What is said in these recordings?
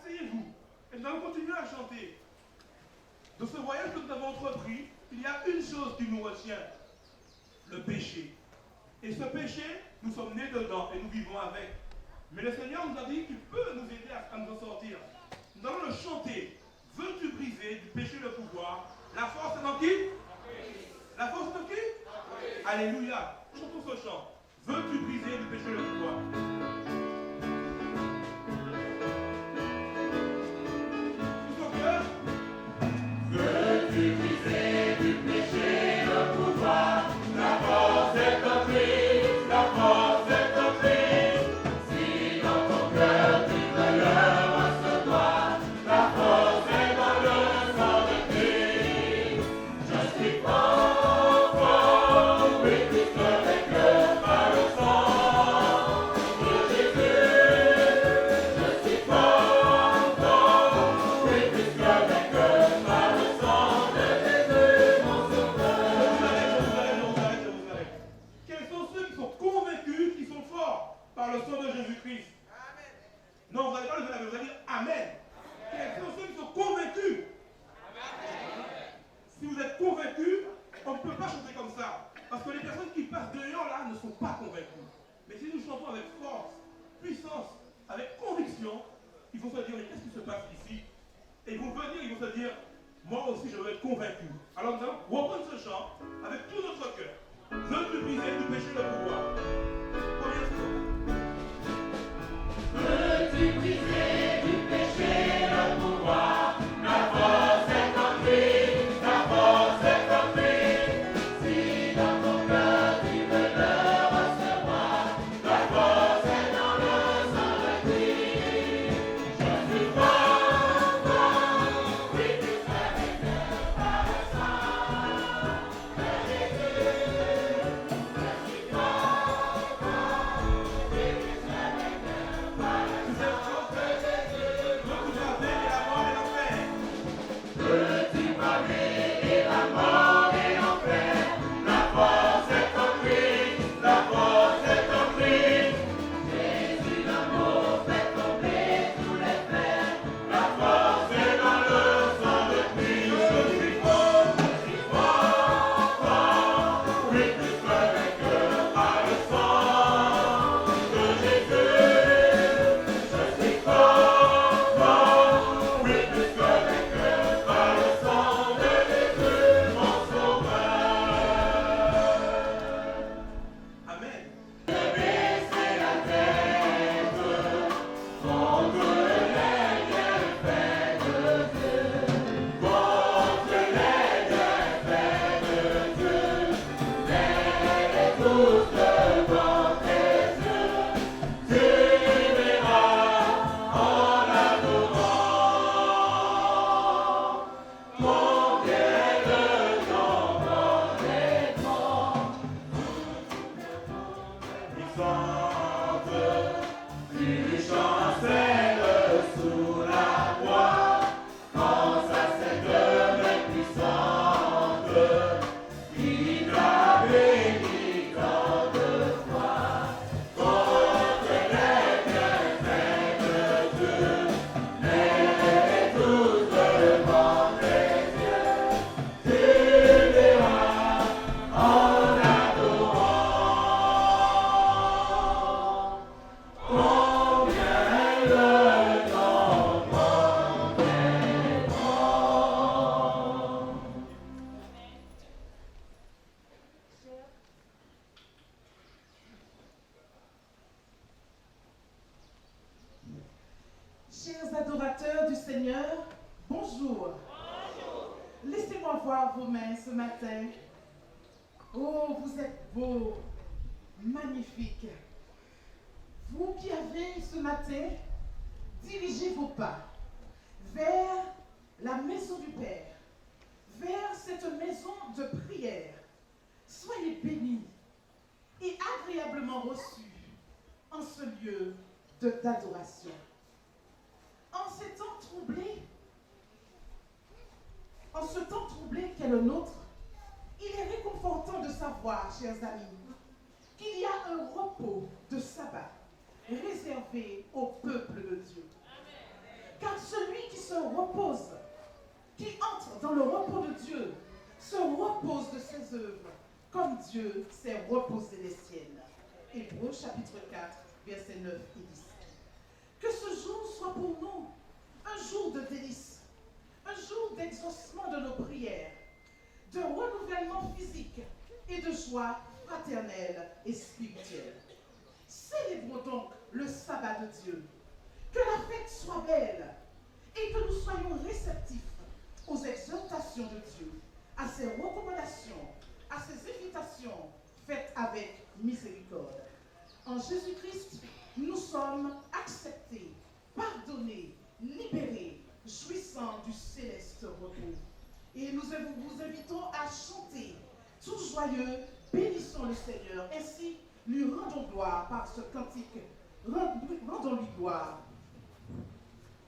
asseyez-vous. Et nous allons continuer à chanter. De ce voyage que nous avons entrepris, il y a une chose qui nous retient, le péché. Et ce péché, nous sommes nés dedans et nous vivons avec. Mais le Seigneur nous a dit qu'il peut nous aider à nous en sortir. Nous allons le chanter. Veux-tu briser du péché le pouvoir? La force est dans qui? La force est dans qui? Alléluia. Chantons ce chant. Veux-tu briser du péché le pouvoir? Tout au cœur. Veux-tu briser du péché le pouvoir? La force est en Christ, la force est en Christ. Si dans ton cœur tu veux le recevoir, la force est dans le sang de Christ. Je suis fort, fort, oui, plus que vainqueur par le sang de Jésus. Je suis fort, fort, oui, plus que vainqueur par le sang de Jésus, mon sauveur. Je vous arrête. Quels sont ceux qui sont convaincus qu'ils sont forts par le sang de Jésus-Christ? Non, vous n'allez pas le faire, vous allez dire Amen. Quels sont ceux qui sont convaincus? Si vous êtes convaincus, on ne peut pas chanter comme ça. Parce que les personnes qui passent dehors là ne sont pas convaincues. Mais si nous chantons avec force, puissance, avec conviction, ils vont se dire, mais qu'est-ce qui se passe ici? Et ils vont venir, ils vont se dire, moi aussi je veux être convaincu. Alors nous allons reprendre ce chant avec tout notre cœur. Veux-tu briser du péché le pouvoir? Première chose. Veux-tu briser du péché le pouvoir? La force est en Christ, la force est en Christ. Si dans ton cœur tu veux le recevoir, la force est dans le sang de Christ. Je suis fort, fort, oui, tu seras vainqueur par le sang de Jésus. Je suis fort, fort, oui, tu seras vainqueur par le sang de Jésus. Veux-tu braver et la mort et l'enfer? La force est en Christ, la force est en Christ. Jésus l'amour fait tomber tous les fers. La force est dans le sang de Christ. Je suis fort, fort, oui, plus que vainqueur par le sang de Jésus. Je suis fort, oui, plus que vainqueur par le sang de Jésus, mon sauveur. Amen. Baisser la tête contre les bienfaits de Dieu, contre les bienfaits de Dieu, mets-les tous devant tes yeux, tu les verras en l'adorant, combien de temps honnêtement. Tu chancelles sous la croix, quand sa sainte main puissante, qui t'a béni tant de fois, contre les bienfaits de Dieu, mets-les tous devant tes yeux, tu verras en adorant. Combien le temps prendrait grand. Chers adorateurs du Seigneur, bonjour. Laissez-moi voir vos mains ce matin. Oh, vous êtes beaux, magnifiques. Vous qui avez ce matin dirigé vos pas vers la maison du Père, vers cette maison de prière, soyez bénis et agréablement reçus en ce lieu d'adoration. En ces temps troublés, en ce temps troublé qu'est le nôtre, il est réconfortant de savoir, chers amis, qu'il y a un repos de sabbat réservé au peuple de Dieu. Car repose, qui entre dans le repos de Dieu, se repose de ses œuvres, comme Dieu s'est reposé des siennes. Hébreux chapitre 4, versets 9 et 10. Que ce jour soit pour nous un jour de délices, un jour d'exaucement de nos prières, de renouvellement physique et de joie fraternelle et spirituelle. Célébrons donc le sabbat de Dieu. Que la fête soit belle et que nous soyons réceptifs aux exhortations de Dieu, à ses recommandations, à ses invitations faites avec miséricorde. En Jésus-Christ, nous sommes acceptés, pardonnés, libérés, jouissant du céleste repos. Et nous vous invitons à chanter, tous joyeux, bénissons le Seigneur, ainsi lui rendons gloire par ce cantique, rendons-lui gloire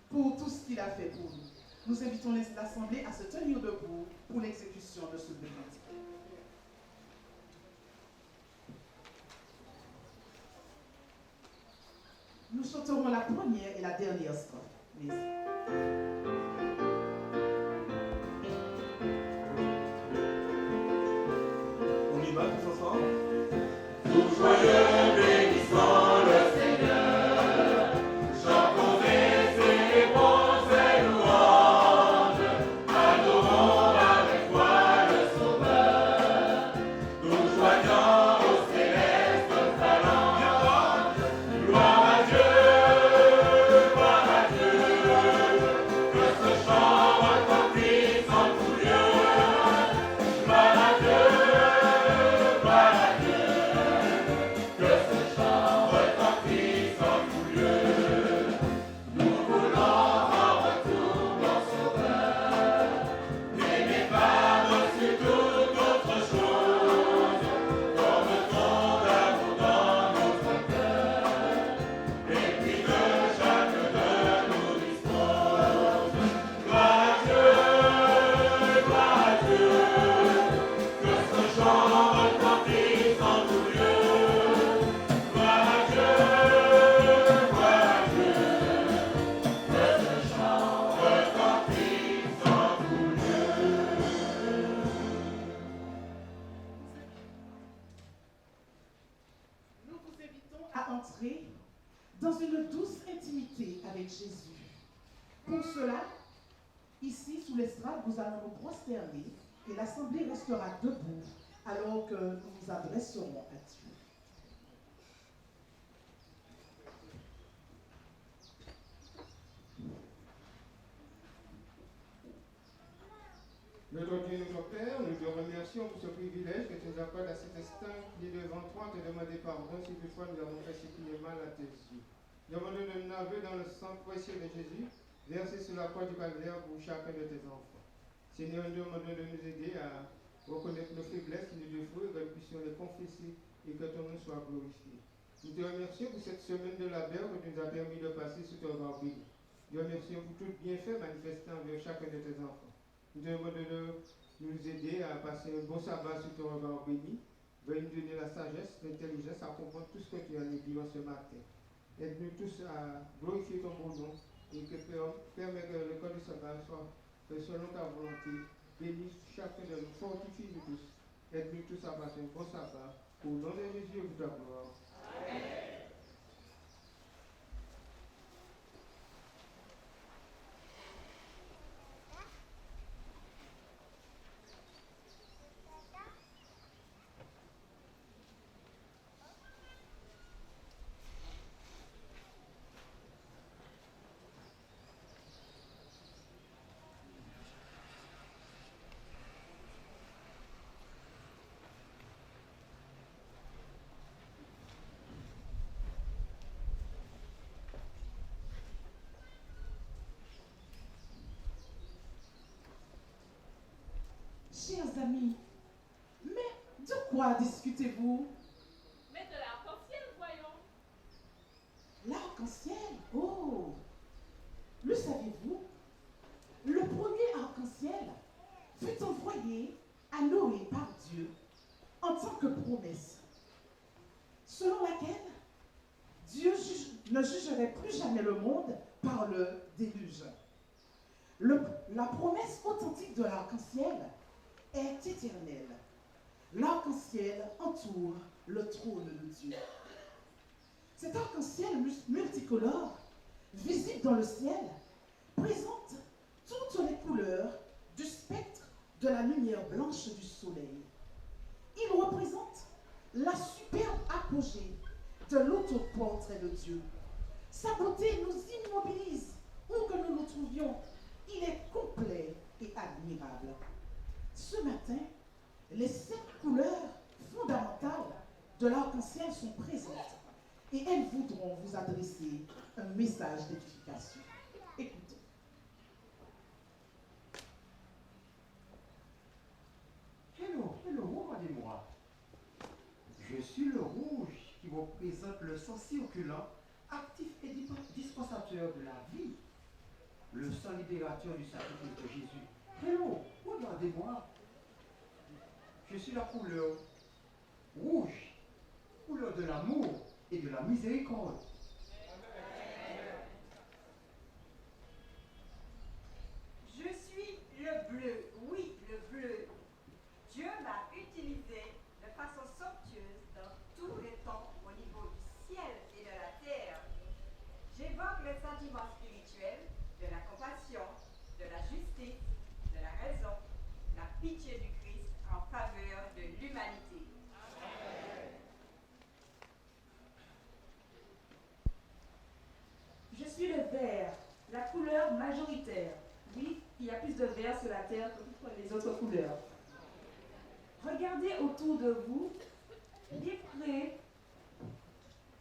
pour tout ce qu'il a fait pour nous. Nous invitons l'Assemblée à se tenir debout pour l'exécution de ce cantique. Nous chanterons la première et la dernière strophe. On y va tous ensemble? Tout joyeux, bénissons le Seigneur, chantons et célébrons ses louanges, adorons avec foi le Sauveur, nous joignons au céleste phalange. Gloire à Dieu, que ce chant retentisse en tout lieu. Gloire à Dieu, que ce chant retentisse en tout lieu. Nous voulons en retour mon Sauveur, n'aimez pas reçu toute autre chose, comme ton amour dans notre cœur, et puis de chaque de nous dispose. Gloire à Dieu, que ce chant retentisse en tout lieu. Gloire à Dieu, que ce chant retentisse en tout lieu. Nous vous invitons à entrer dans une douce intimité avec Jésus. Pour cela, ici sous l'estrade, nous allons nous prosterner et l'Assemblée restera debout alors que nous nous adresserons à Dieu. Notre Dieu, notre Père, nous te remercions pour ce privilège que tu nous accordes à cet instant qui est devant toi, te demander pardon si toutefois nous avons fait ce qui est mal à tes yeux. Demandons de nous laver dans le sang précieux de Jésus, versé sur la croix du Calvaire pour chacun de tes enfants. Seigneur, nous demandons de nous aider à reconnaître nos faiblesses, nos défauts, et que nous puissions les confesser et que ton nom soit glorifié. Nous te remercions pour cette semaine de labeur que tu nous as permis de passer sous ton regard béni. Nous te remercions pour tout le bienfait manifesté envers chacun de tes enfants. Nous te demandons de nous aider à passer un bon sabbat sous ton regard béni. Veuille nous donner la sagesse, l'intelligence à comprendre tout ce que tu as nous dit ce matin. Aide-nous tous à glorifier ton bon nom et que permets que le corps du sabbat soit selon ta volonté. Bénis chacun de nous, fortifie-nous tous. Aide-nous tous à passer un bon sabbat. Au nom de Jésus, pour ta gloire. Amen. Chers amis, mais de quoi discutez-vous? Mais de l'arc-en-ciel, voyons. L'arc-en-ciel? Oh! Le saviez-vous? Le premier arc-en-ciel fut envoyé à Noé par Dieu en tant que promesse, selon laquelle Dieu ne jugerait plus jamais le monde par le déluge. La promesse authentique de l'arc-en-ciel est éternelle. L'arc-en-ciel entoure le trône de Dieu. Cet arc-en-ciel multicolore, visible dans le ciel, présente toutes les couleurs du spectre de la lumière blanche du soleil. Il représente la superbe apogée de l'autoportrait de Dieu. Sa beauté nous immobilise où que nous nous trouvions. Il est complet et admirable. Ce matin, les 7 couleurs fondamentales de l'arc-en-ciel sont présentes et elles voudront vous adresser un message d'édification. Écoutez. Hello, regardez-moi. Je suis le rouge qui représente le sens circulant, actif et dispensateur de la vie. Le sang libérateur du sacrifice de Jésus. Hello, regardez-moi. Je suis la couleur rouge, couleur de l'amour et de la miséricorde. Je suis le bleu, oui, le bleu. Dieu m'a utilisé de façon somptueuse dans tous les temps au niveau du ciel et de la terre. J'évoque les sentiments spirituels de la compassion, de la justice, de la raison, la pitié du Christ en faveur de l'humanité. Je suis le vert, la couleur majoritaire. Oui, il y a plus de vert sur la terre que toutes les autres couleurs. Regardez autour de vous, les prés,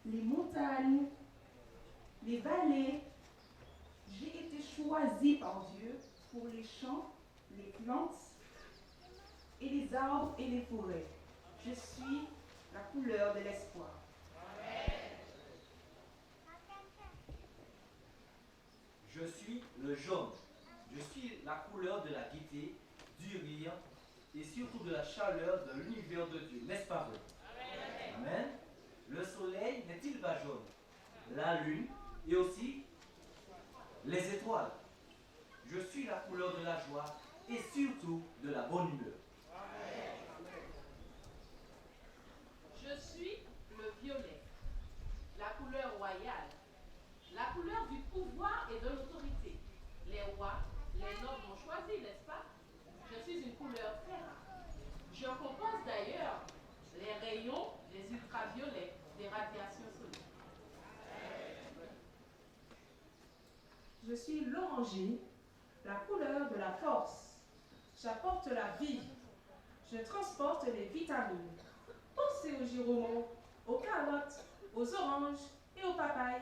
les montagnes, les vallées. J'ai été choisi par Dieu pour les champs, les plantes et les arbres et les forêts. Je suis la couleur de l'espoir. Je suis le jaune. Je suis la couleur de la gaieté, du rire et surtout de la chaleur de l'univers de Dieu. N'est-ce pas vrai? Amen. Le soleil n'est-il pas jaune? La lune et aussi les étoiles. Je suis la couleur de la joie et surtout de la bonne humeur. Je suis le violet, la couleur royale, la couleur du pouvoir et de l'autorité. Les rois, les nobles m'ont choisi, n'est-ce pas? Je suis une couleur très rare. Je compense d'ailleurs les rayons des ultraviolets des radiations solaires. Je suis l'oranger, la couleur de la force. J'apporte la vie. Je transporte les vitamines. Pensez aux giromons, aux carottes, aux oranges et aux papayes.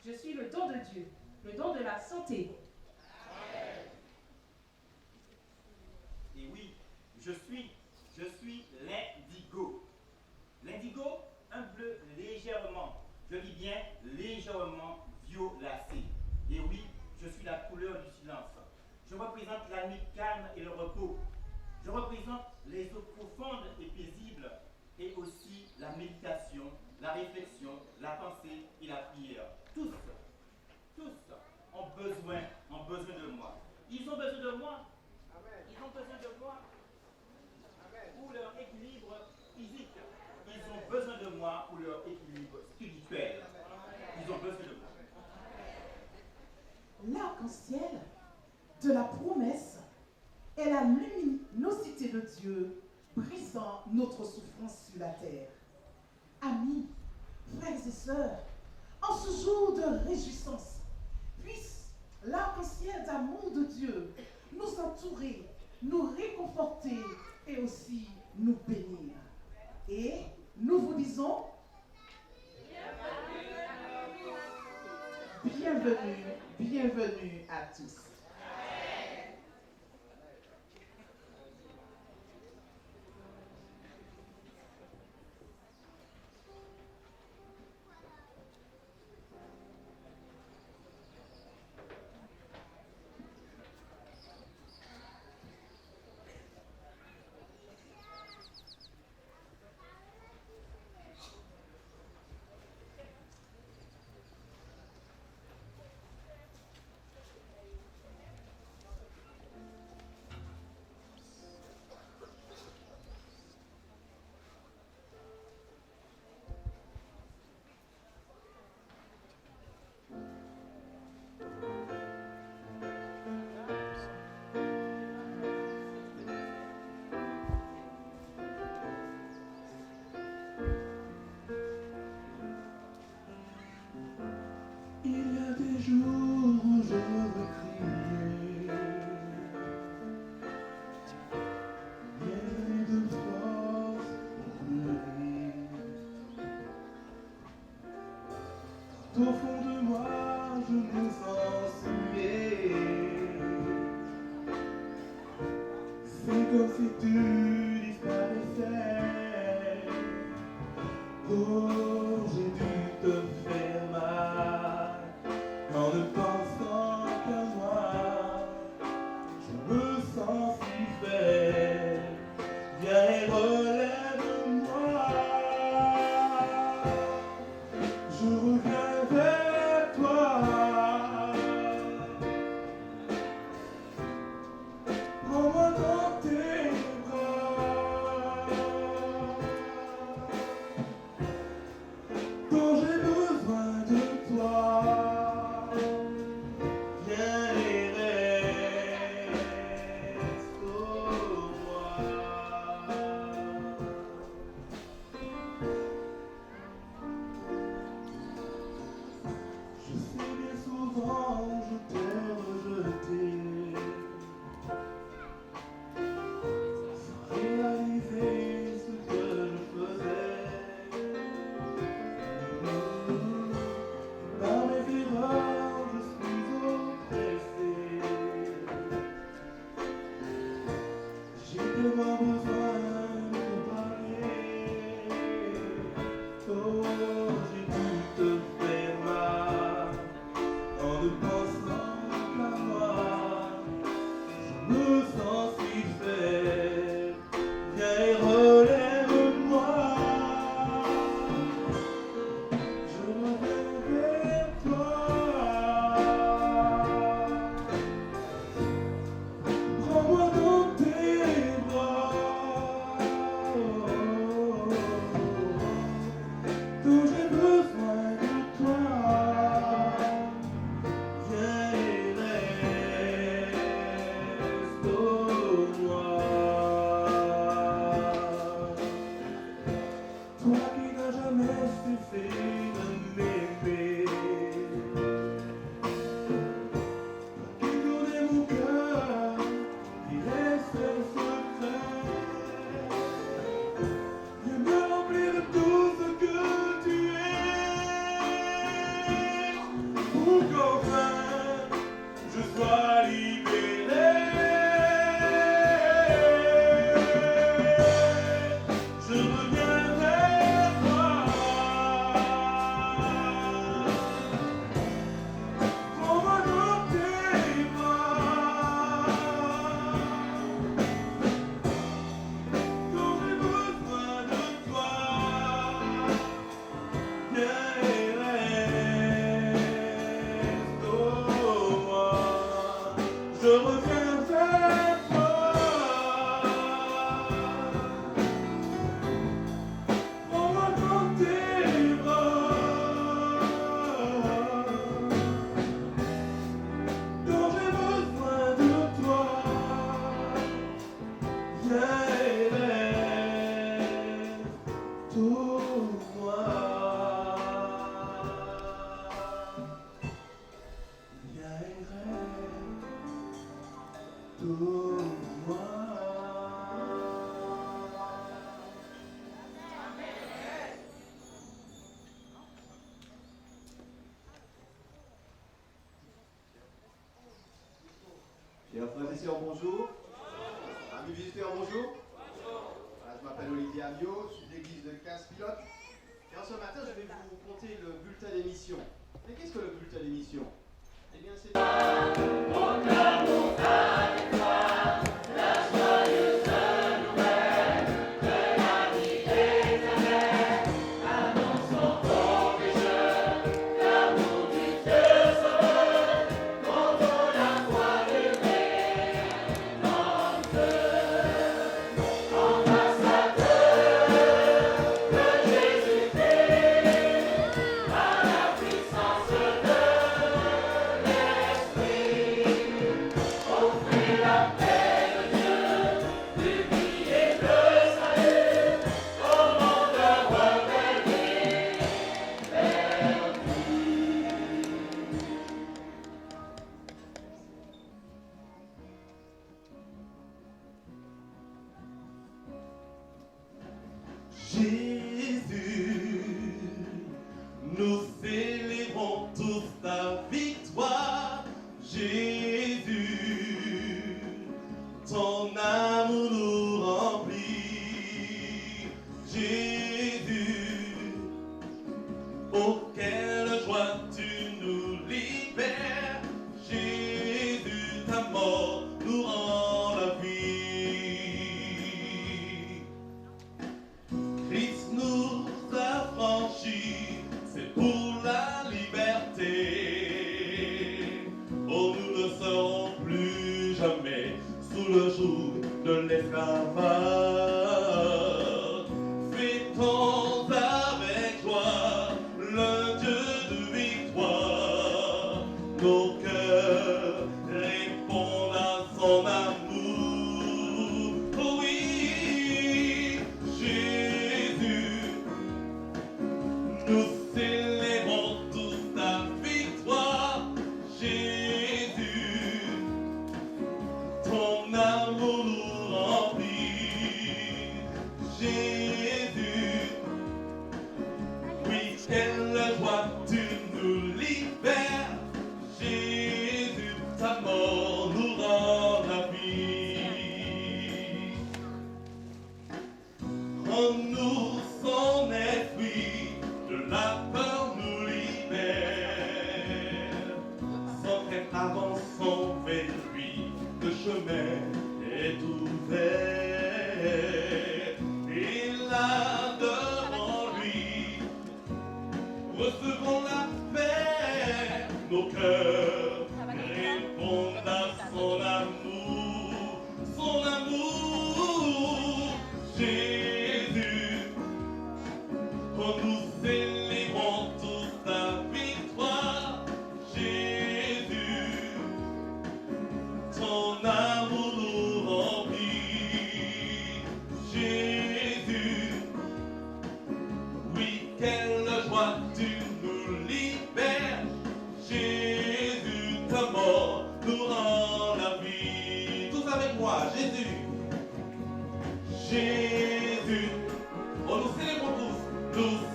Je suis le don de Dieu, le don de la santé. Et oui, je suis l'indigo. L'indigo, un bleu légèrement, je dis bien légèrement violacé. Et oui, je suis la couleur du silence. Je représente la nuit calme et le repos. Je représente les eaux profondes et paisibles et aussi la méditation, la réflexion, la pensée et la prière. Tous ont besoin de moi. Ils ont besoin de moi. Ils ont besoin de moi pour leur équilibre physique. Ils ont besoin de moi pour leur équilibre spirituel. Ils ont besoin de moi. L'arc-en-ciel de la promesse est la luminosité de Dieu brisant notre souffrance sur la terre. Amis, frères et sœurs, en ce jour de réjouissance, puisse l'arc-en-ciel d'amour de Dieu nous entourer, nous réconforter et aussi nous bénir. Et nous vous disons bienvenue, bienvenue à tous. Il y a des jours où je veux crier, mais de force pour pleurer. Quand au fond de moi je me sens souillé, c'est comme si tu disparaissais. Oh, j'ai dû te faire mal en ne pensant qu'à moi. Je me sens si faible, viens et relève-moi. Je reviens vers toi. Prends-moi dans tes bras, quand j'ai besoin de toi. Viens et reste au moi. Je sais bien souvent je t'ai rejeté, sans réaliser ce que je faisais. Par mes erreurs je suis oppressé, j'ai tellement besoin de te parler. Oh, j'ai dû te faire mal en ne pensant qu'à moi. Je me sens si faible, viens et relève-moi. Je reviens vers toi. Prends-moi dans tes bras, quand j'ai besoin de toi. Viens et reste au moi. Toi qui n'as jamais cessé de m'aimer, qui connais mon cœur et les seuls secrets, viens me remplir de tout ce que tu es, pour qu'enfin je sois libéré. Je reviens vers toi. Prends-moi dans tes bras, quand j'ai besoin de toi. Viens et reste au moi. Je reviens vers toi. Prends-moi dans tes bras, quand j'ai besoin de toi. Viens et reste au moi. Viens et reste au moi. Chers frères et sœurs, bonjour. Amis visiteurs, bonjour. Je m'appelle Olivier Amiot, je suis de l'église de Casse-Pilote. Et en ce matin, je vais vous conter le bulletin d'émission. Mais qu'est-ce que le bulletin d'émission? Eh bien, c'est... Ambassadeur de Jésus-Christ, à la puissance de l'Esprit. célébrons tous ta victoire, Jésus. Ton amour nous remplit, Jésus. Oh, quelle joie tu nous libères, Jésus. Ta mort nous rend la vie. Christ nous a franchis, c'est pour la liberté. Oh, nous ne serons plus jamais sous le joug de l'esclavage. Fêtons avec joie le Dieu de victoire. Nos cœurs répondent à son amour. Oh oui, Jésus, nous célébrons tous ta victoire, Jésus. Ton amour nous remplit, Jésus. Oui, quelle joie tu nous libères, Jésus. Ta mort nous rend la vie. Rends-nous son esprit, de la peur nous libère. Sans crainte avançons vers lui, le chemin est ouvert. Et là devant lui, recevons la paix. Nos cœurs répondent à son amour, son amour, Jésus. Oh, nous célébrons tous ta victoire, Jésus. Ton amour nous remplit, Jésus. Oui, quelle joie tu nous libères, Jésus. Ta mort nous rend la vie. Tous avec moi, Jésus. Jésus. Oh, nous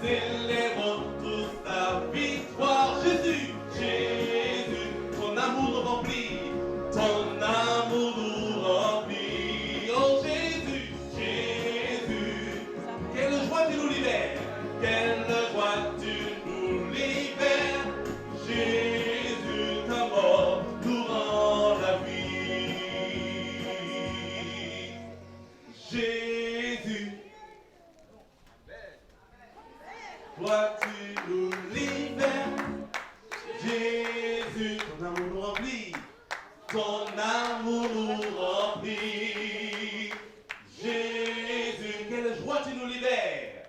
célébrons tous ta victoire, Jésus. Jésus, ton amour nous remplit, ton amour nous remplit. Oh Jésus, Jésus, quelle joie tu nous libères, quelle joie tu nous libères, Jésus. Ta mort nous rend la vie, Jésus. Toi tu nous libères, Jésus. Ton amour nous remplit, ton amour nous remplit, Jésus. Quelle joie tu nous libères,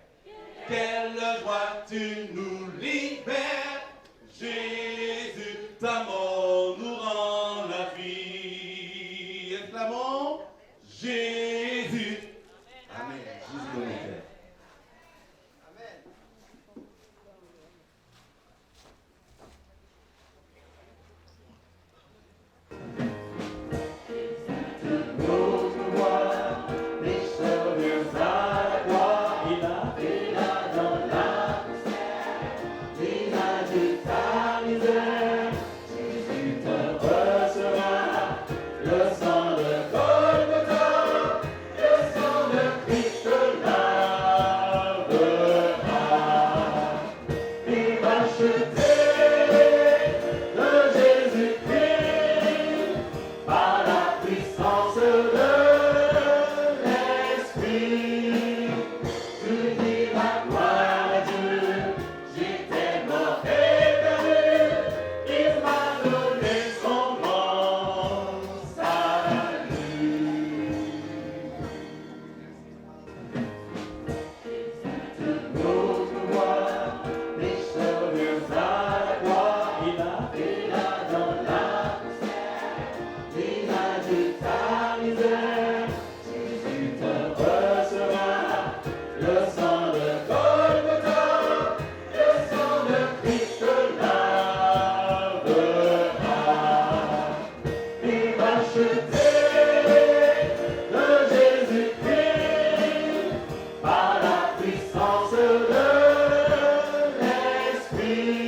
quelle joie tu nous libères, Jésus. Ta mort nous rend la vie. Exclamons Jésus. Amen. Jésus de mon cœur. Par la puissance de l'Esprit.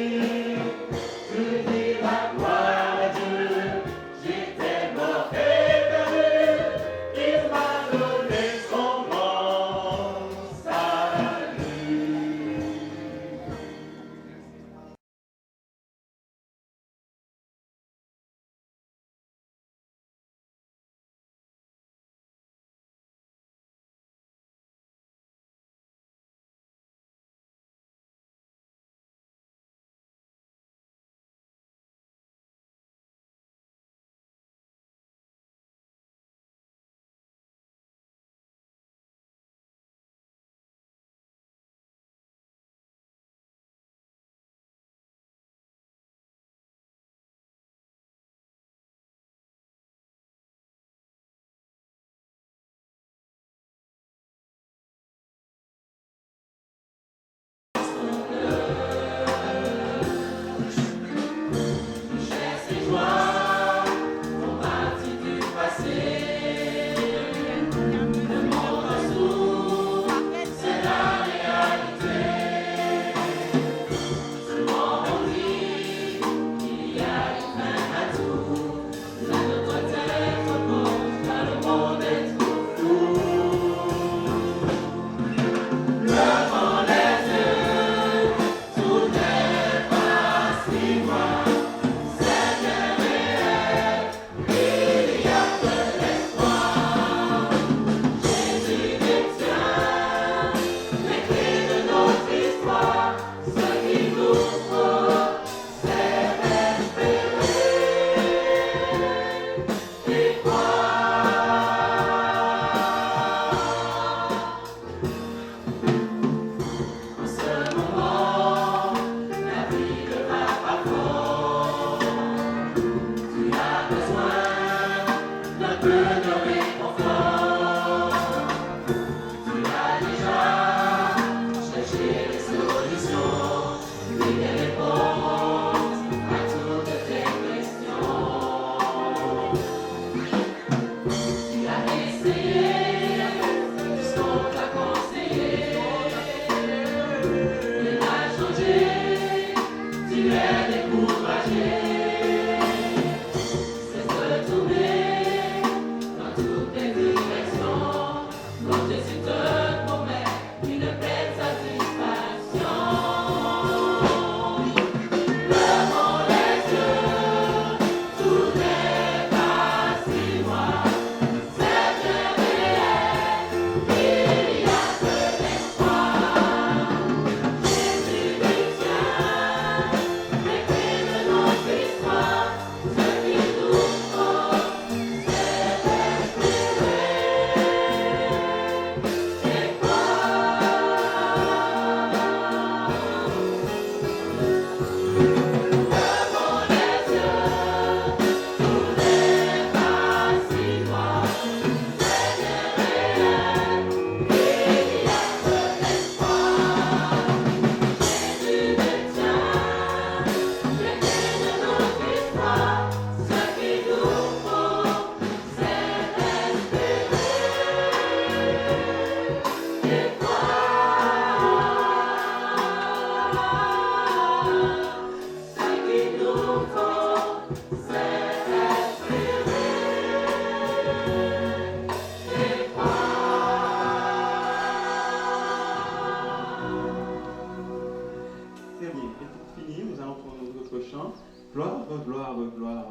notre chant Gloire, gloire, gloire,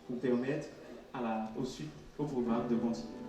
pour permettre au programme de continuer.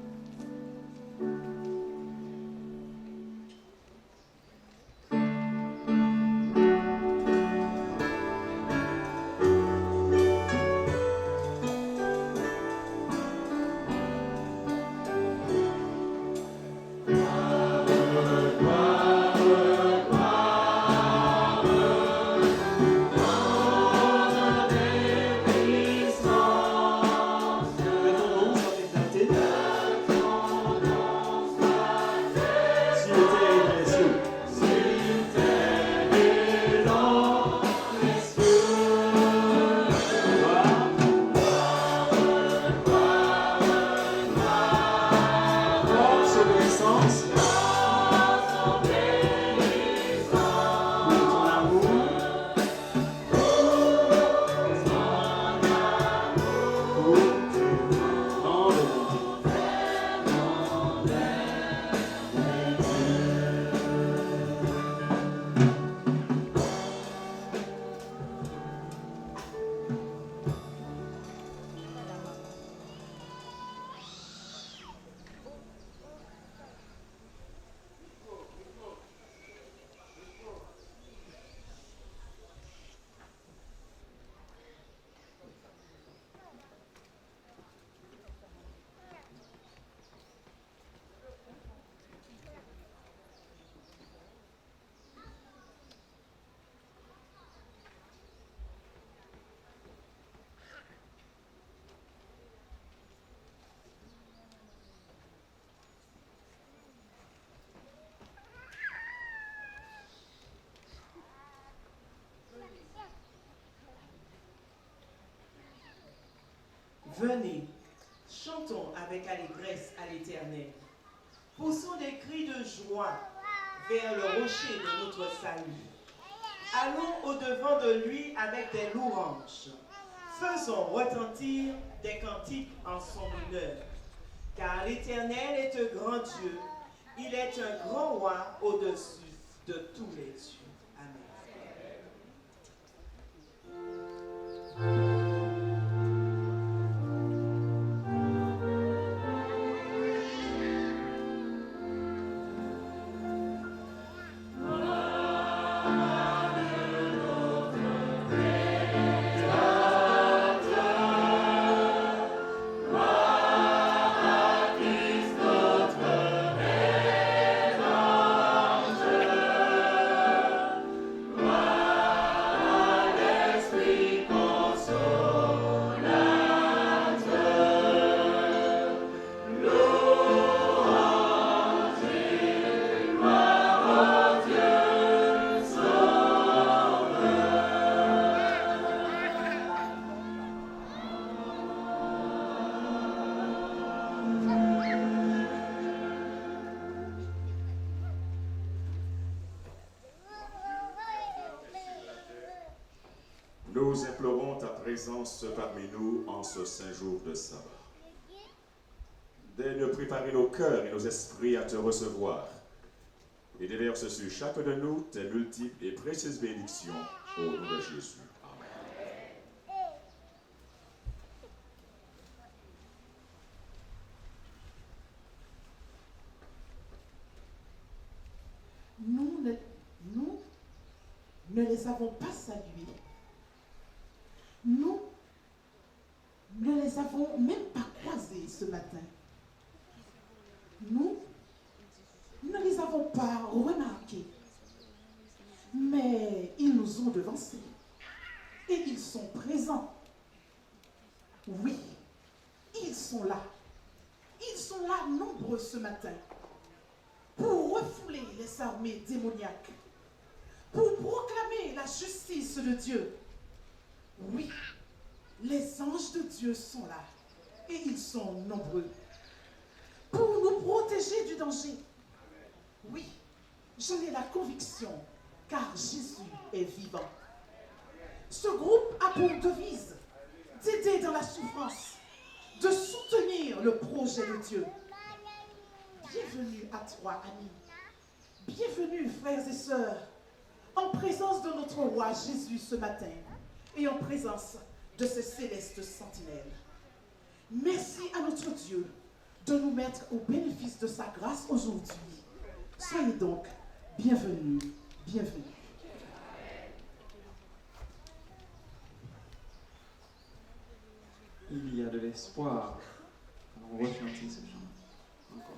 Venez, chantons avec allégresse à l'Éternel. Poussons des cris de joie vers le rocher de notre salut. Allons au-devant de lui avec des louanges. Faisons retentir des cantiques en son honneur. Car l'Éternel est un grand Dieu. Il est un grand roi au-dessus de tous les dieux. Nous implorons ta présence parmi nous en ce saint jour de sabbat. Daigne préparer nos cœurs et nos esprits à te recevoir et déverse sur chacun de nous tes multiples et précieuses bénédictions au nom de Jésus. Amen. Nous ne les avons pas salués. Nous ne les avons même pas croisés ce matin. Nous ne les avons pas remarqués. Mais ils nous ont devancés. Et ils sont présents. Oui, ils sont là. Ils sont là nombreux ce matin pour refouler les armées démoniaques, pour proclamer la justice de Dieu. Oui, les anges de Dieu sont là et ils sont nombreux pour nous protéger du danger. Oui, j'en ai la conviction car Jésus est vivant. Ce groupe a pour devise d'aider dans la souffrance, de soutenir le projet de Dieu. Bienvenue à toi, amis. Bienvenue, frères et sœurs, en présence de notre roi Jésus ce matin. et en présence de ces célestes sentinelles. Merci à notre Dieu de nous mettre au bénéfice de sa grâce aujourd'hui. Soyez donc bienvenus, bienvenus. Il y a de l'espoir. On va chanter ce chant encore.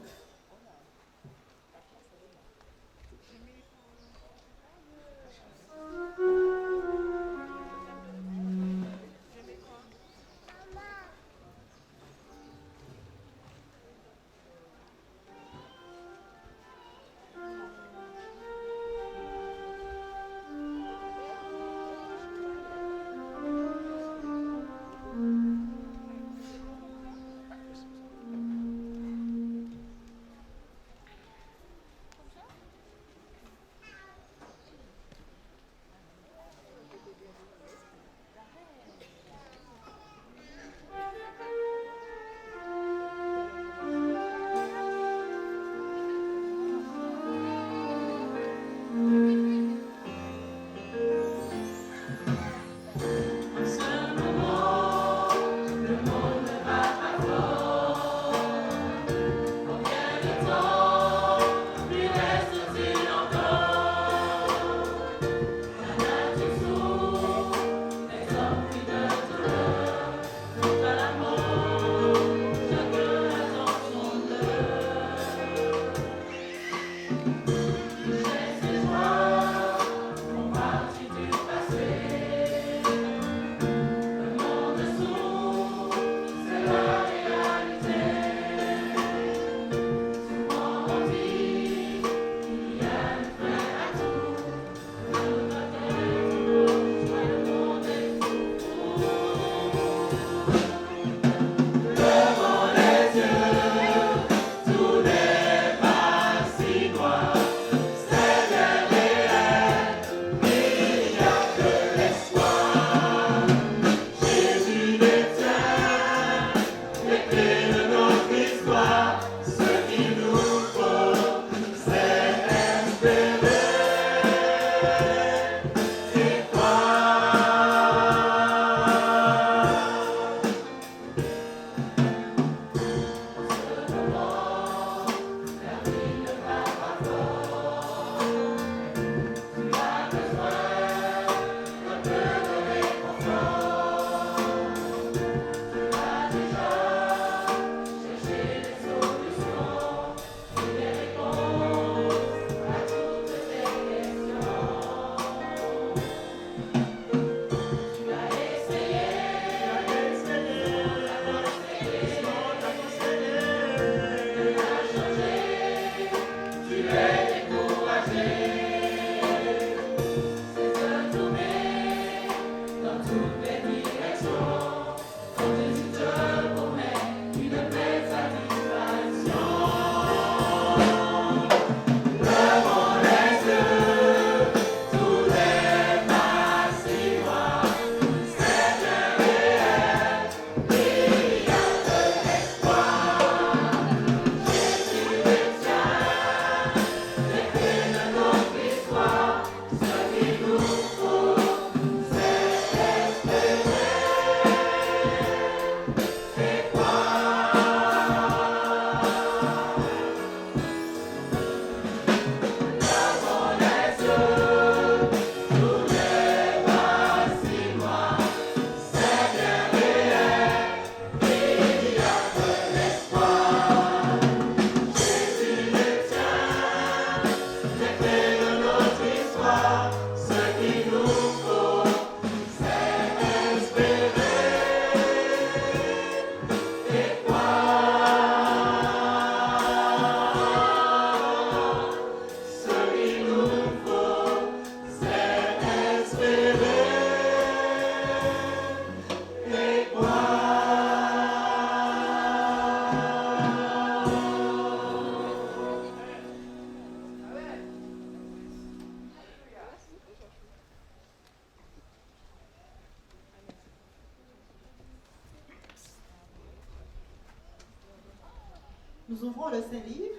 Nous ouvrons le Saint-Livre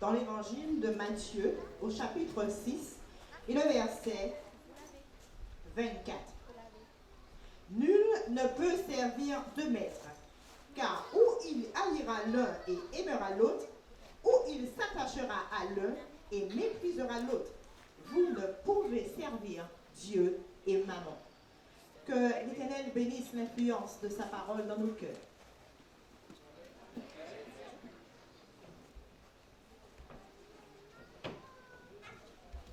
dans l'évangile de Matthieu au chapitre 6 et le verset 24. ne peut servir deux maîtres, car ou il haïra l'un et aimera l'autre, ou il s'attachera à l'un et méprisera l'autre. Vous ne pouvez servir Dieu et Mammon. Que l'Éternel bénisse l'influence de sa parole dans nos cœurs.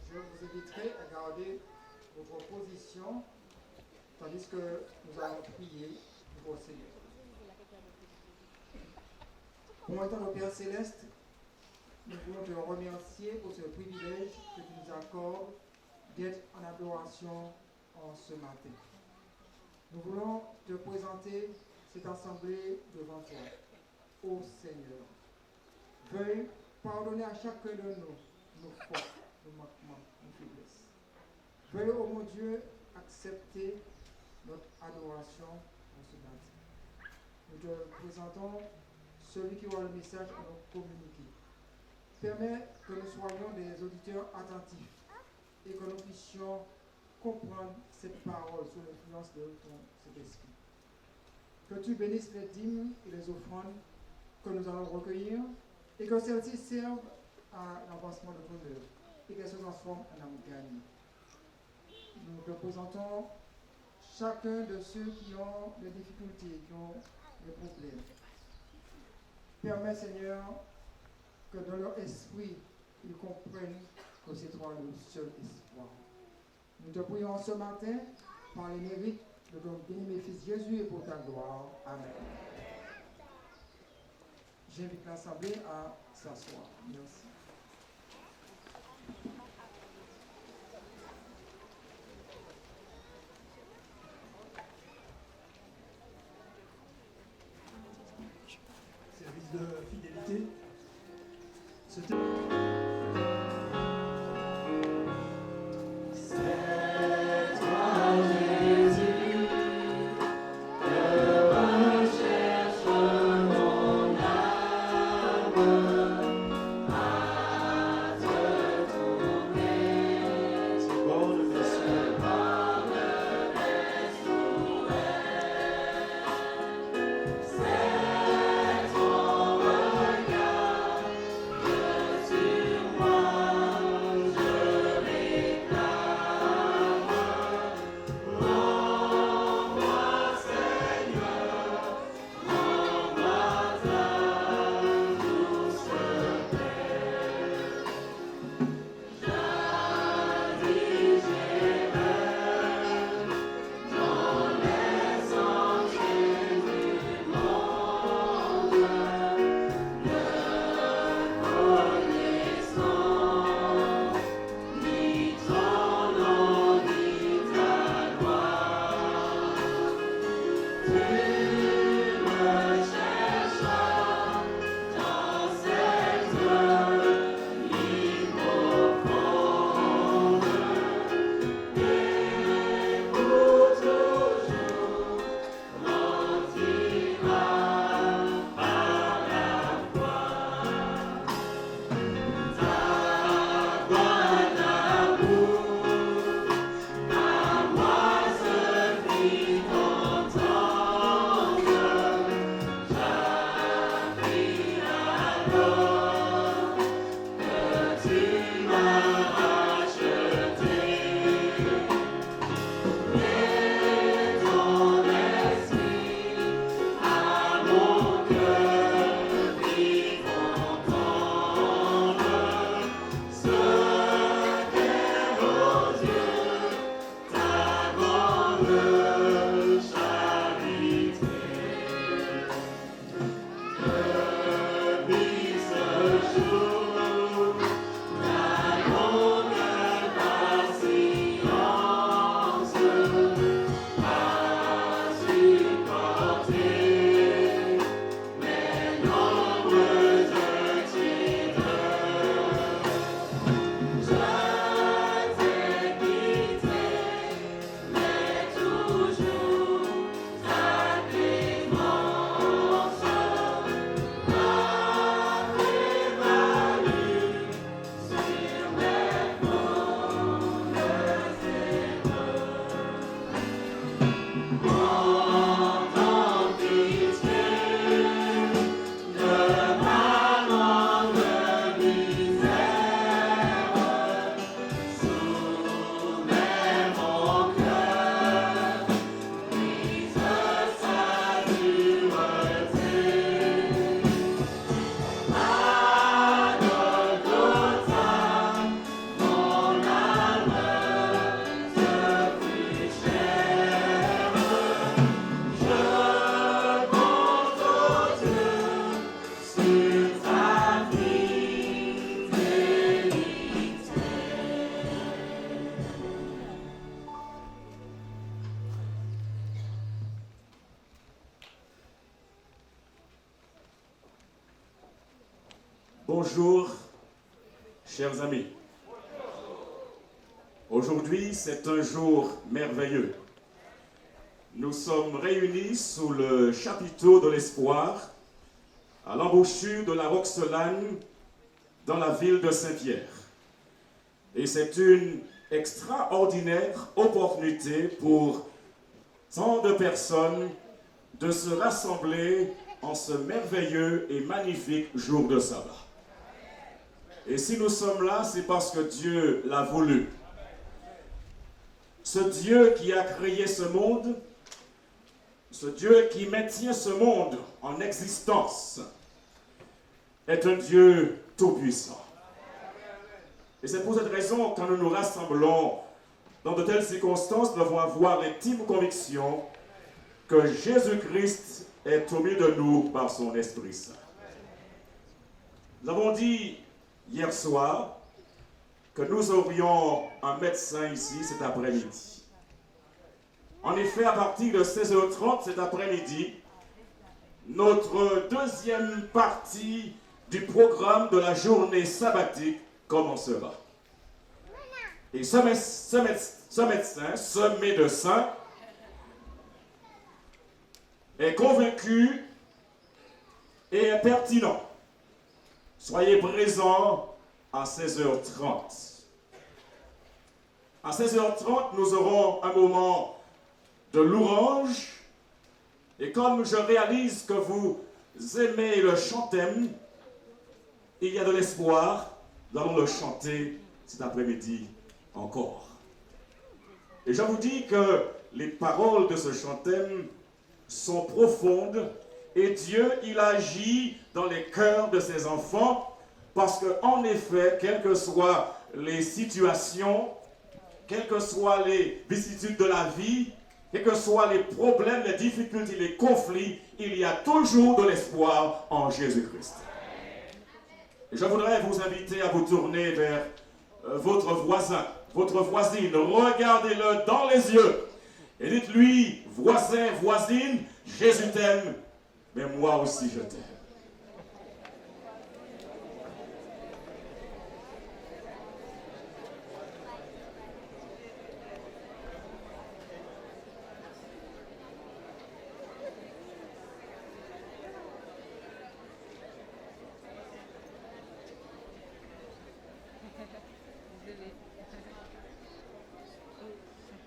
Je vous inviterai à garder votre position tandis que nous allons prier pour le Seigneur. Bon étant, Père Céleste, nous voulons te remercier pour ce privilège que tu nous accordes d'être en adoration en ce matin. Nous voulons te présenter cette assemblée devant toi, ô Seigneur. Veuille pardonner à chacun de nous nos fautes, nos manquements, nos faiblesses. Veuille, ô mon Dieu, accepter notre adoration en ce matin. Nous te présentons celui qui aura le message à nous communiquer. Permets que nous soyons des auditeurs attentifs et que nous puissions comprendre cette parole sous l'influence de ton Saint-Esprit. Que tu bénisses les dîmes et les offrandes que nous allons recueillir et que celles-ci servent à l'avancement de ton œuvre et qu'elles se transforment en âme gagnée. Nous te présentons chacun de ceux qui ont des difficultés, qui ont des problèmes. Permets, Seigneur, que dans leur esprit, ils comprennent que c'est toi le seul espoir. Nous te prions ce matin par les mérites de ton béni Fils Jésus et pour ta gloire. Amen. J'invite l'Assemblée à s'asseoir. Merci. Service de fidélité. C'est ton regard Bonjour, chers amis. Aujourd'hui, c'est un jour merveilleux. Nous sommes réunis sous le chapiteau de l'espoir, à l'embouchure de la Roxelane, dans la ville de Saint-Pierre. Et c'est une extraordinaire opportunité pour tant de personnes de se rassembler en ce merveilleux et magnifique jour de sabbat. Et si nous sommes là, c'est parce que Dieu l'a voulu. Ce Dieu qui a créé ce monde, ce Dieu qui maintient ce monde en existence, est un Dieu tout-puissant. Et c'est pour cette raison que quand nous nous rassemblons dans de telles circonstances, nous devons avoir l'intime conviction que Jésus-Christ est au milieu de nous par son Esprit Saint. Nous avons dit hier soir que nous aurions un médecin ici cet après-midi. En effet, à partir de 16h30 cet après-midi, notre deuxième partie du programme de la journée sabbatique commencera. Et ce médecin, ce médecin, est convaincu et est pertinent. Soyez présents à 16h30. À 16h30, nous aurons un moment de louange. Et comme je réalise que vous aimez le chantème, il y a de l'espoir. Nous allons le chanter cet après-midi encore. Et je vous dis que les paroles de ce chantème sont profondes et Dieu, il agit dans les cœurs de ses enfants parce qu'en effet, quelles que soient les situations, quelles que soient les vicissitudes de la vie, quels que soient les problèmes, les difficultés, les conflits, il y a toujours de l'espoir en Jésus-Christ. Je voudrais vous inviter à vous tourner vers votre voisin, votre voisine. Regardez-le dans les yeux et dites-lui, voisin, voisine, Jésus t'aime, mais moi aussi je t'aime.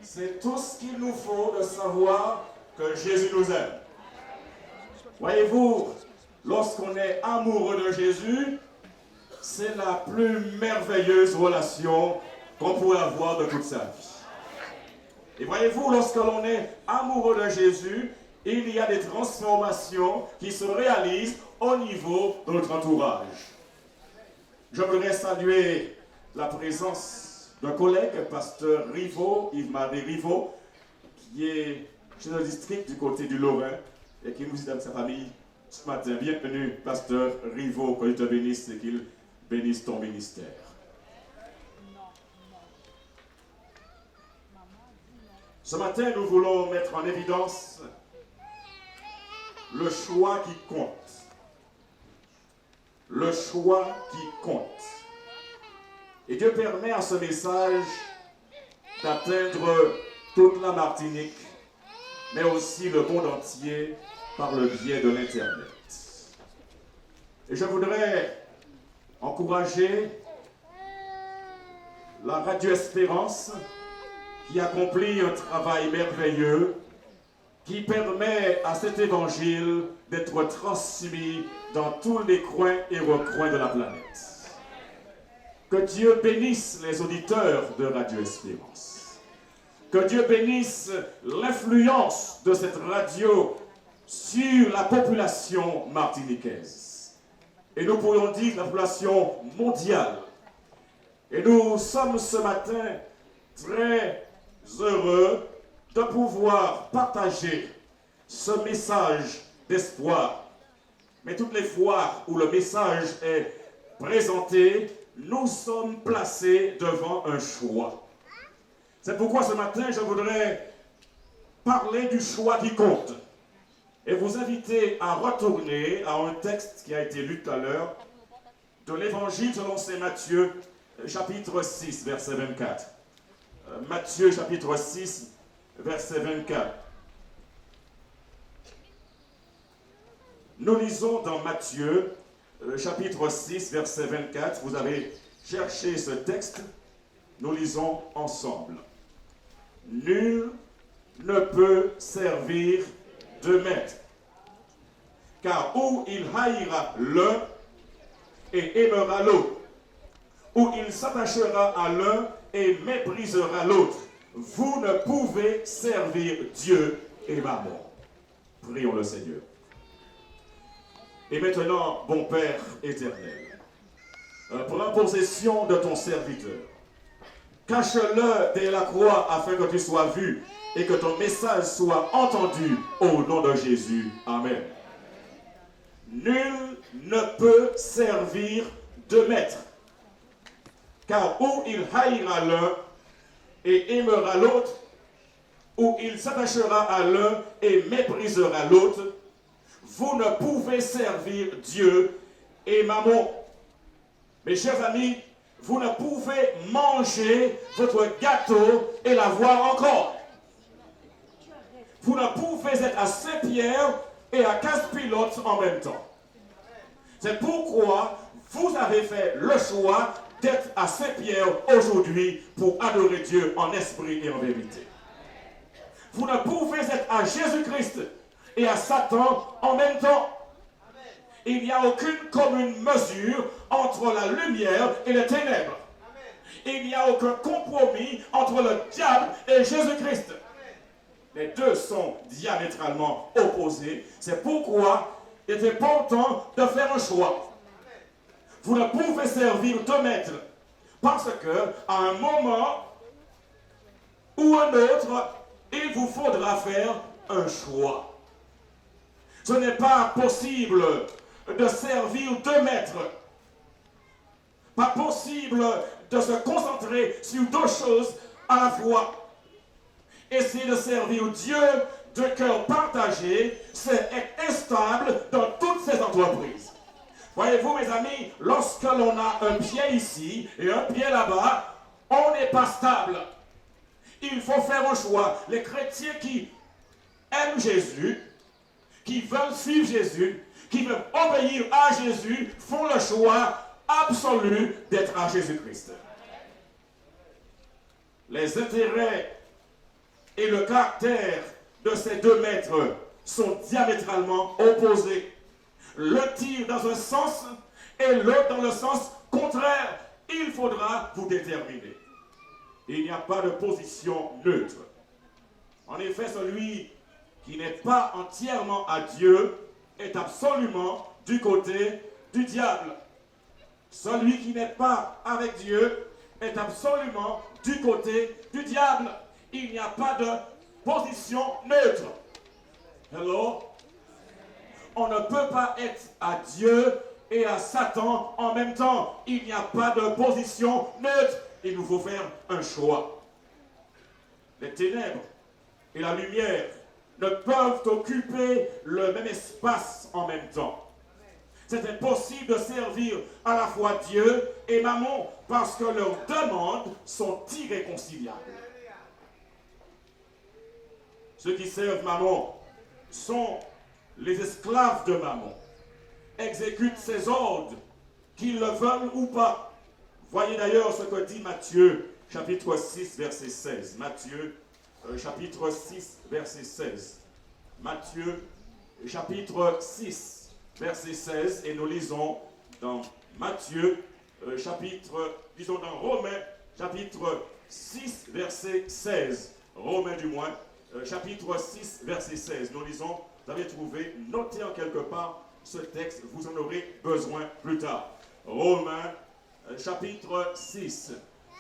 C'est tout ce qu'il nous faut de savoir que Jésus nous aime. Voyez-vous, lorsqu'on est amoureux de Jésus, c'est la plus merveilleuse relation qu'on pourrait avoir de toute sa vie. Et voyez-vous, lorsque l'on est amoureux de Jésus, il y a des transformations qui se réalisent au niveau de notre entourage. Je voudrais saluer la présence d'un collègue, pasteur Rivaux, Yves-Marie Rivaux, qui est chez le district du côté du Lorrain et qui nous dit avec sa famille ce matin. Bienvenue, pasteur Rivaux, que Dieu te bénisse et qu'il bénisse ton ministère. Ce matin, nous voulons mettre en évidence le choix qui compte. Le choix qui compte. Et Dieu permet à ce message d'atteindre toute la Martinique, mais aussi le monde entier par le biais de l'Internet. Et je voudrais encourager la Radio Espérance qui accomplit un travail merveilleux qui permet à cet évangile d'être transmis dans tous les coins et recoins de la planète. Que Dieu bénisse les auditeurs de Radio Espérance. Que Dieu bénisse l'influence de cette radio sur la population martiniquaise. Et nous pourrions dire la population mondiale. Et nous sommes ce matin très heureux de pouvoir partager ce message d'espoir. Mais toutes les fois où le message est présenté, nous sommes placés devant un choix. C'est pourquoi ce matin, je voudrais parler du choix qui compte et vous inviter à retourner à un texte qui a été lu tout à l'heure de l'évangile selon saint Matthieu, chapitre 6, verset 24. Matthieu, chapitre 6, verset 24. Nous lisons dans Matthieu, chapitre 6, verset 24. Vous avez cherché ce texte. Nous lisons ensemble. Nul ne peut servir deux maîtres, car ou il haïra l'un et aimera l'autre, ou il s'attachera à l'un et méprisera l'autre. Vous ne pouvez servir Dieu et Mammon. Prions le Seigneur. Et maintenant, bon Père éternel, prends possession de ton serviteur. Cache-le dès la croix afin que tu sois vu et que ton message soit entendu au nom de Jésus. Amen. Nul ne peut servir deux maîtres, car ou il haïra l'un et aimera l'autre, ou il s'attachera à l'un et méprisera l'autre. Vous ne pouvez servir Dieu et Mammon. Mes chers amis, vous ne pouvez manger votre gâteau et l'avoir encore. Vous ne pouvez être à Saint-Pierre et à Casse-Pilote en même temps. C'est pourquoi vous avez fait le choix d'être à Saint-Pierre aujourd'hui pour adorer Dieu en esprit et en vérité. Vous ne pouvez être à Jésus-Christ et à Satan en même temps. Il n'y a aucune commune mesure entre la lumière et les ténèbres. Il n'y a aucun compromis entre le diable et Jésus-Christ. Les deux sont diamétralement opposés. C'est pourquoi il est important de faire un choix. Vous ne pouvez servir deux maîtres parce que à un moment ou un autre, il vous faudra faire un choix. Ce n'est pas possible de servir deux maîtres. Pas possible de se concentrer sur deux choses à la fois. Essayer de servir Dieu de cœur partagé, c'est être instable dans toutes ces entreprises. Voyez-vous, mes amis, lorsque l'on a un pied ici et un pied là-bas, on n'est pas stable. Il faut faire un choix. Les chrétiens qui aiment Jésus, qui veulent suivre Jésus, qui veulent obéir à Jésus, font le choix absolu d'être à Jésus-Christ. Les intérêts et le caractère de ces deux maîtres sont diamétralement opposés. L'un tire dans un sens et l'autre dans le sens contraire. Il faudra vous déterminer. Il n'y a pas de position neutre. En effet, celui qui n'est pas entièrement à Dieu est absolument du côté du diable. Celui qui n'est pas avec Dieu est absolument du côté du diable. Il n'y a pas de position neutre. Hello? On ne peut pas être à Dieu et à Satan en même temps. Il n'y a pas de position neutre. Il nous faut faire un choix. Les ténèbres et la lumière ne peuvent occuper le même espace en même temps. C'est impossible de servir à la fois Dieu et Mammon parce que leurs demandes sont irréconciliables. Ceux qui servent Mammon sont les esclaves de Mammon, exécutent ses ordres, qu'ils le veulent ou pas. Voyez d'ailleurs ce que dit Matthieu, chapitre 6, verset 16. Matthieu, chapitre 6, verset 16. Matthieu, chapitre 6, verset 16. Et nous lisons dans Matthieu, disons dans Romains, chapitre 6, verset 16. Romains du moins, chapitre 6, verset 16. Nous lisons, vous avez trouvé, notez en quelque part ce texte, vous en aurez besoin plus tard. Romains, chapitre 6,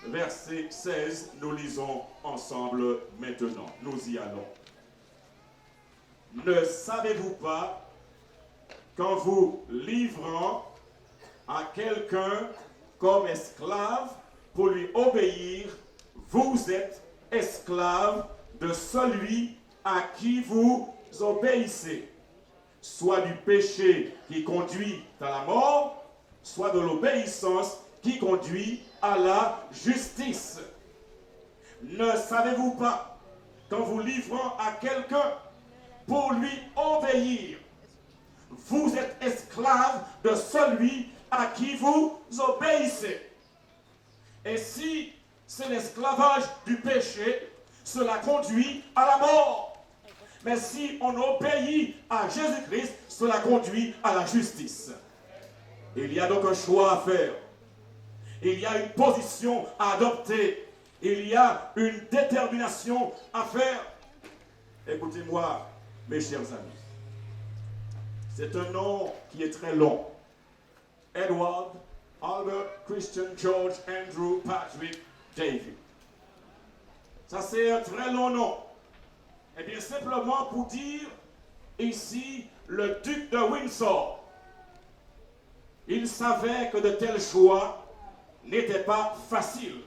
verset 16, nous lisons ensemble maintenant. Nous y allons. Ne savez-vous pas qu'en vous livrant à quelqu'un comme esclave pour lui obéir, vous êtes esclave de celui à qui vous obéissez, soit du péché qui conduit à la mort, soit de l'obéissance qui conduit à la justice. Ne savez-vous pas qu'en vous livrant à quelqu'un pour lui obéir, vous êtes esclave de celui à qui vous obéissez? Et si c'est l'esclavage du péché, cela conduit à la mort. Mais si on obéit à Jésus-Christ, cela conduit à la justice. Il y a donc un choix à faire. Il y a une position à adopter. Il y a une détermination à faire. Écoutez-moi, mes chers amis. C'est un nom qui est très long. Edward, Albert, Christian, George, Andrew, Patrick, David. Ça, c'est un très long nom. Eh bien, simplement pour dire, ici, le duc de Windsor, il savait que de tels choix n'étaient pas faciles.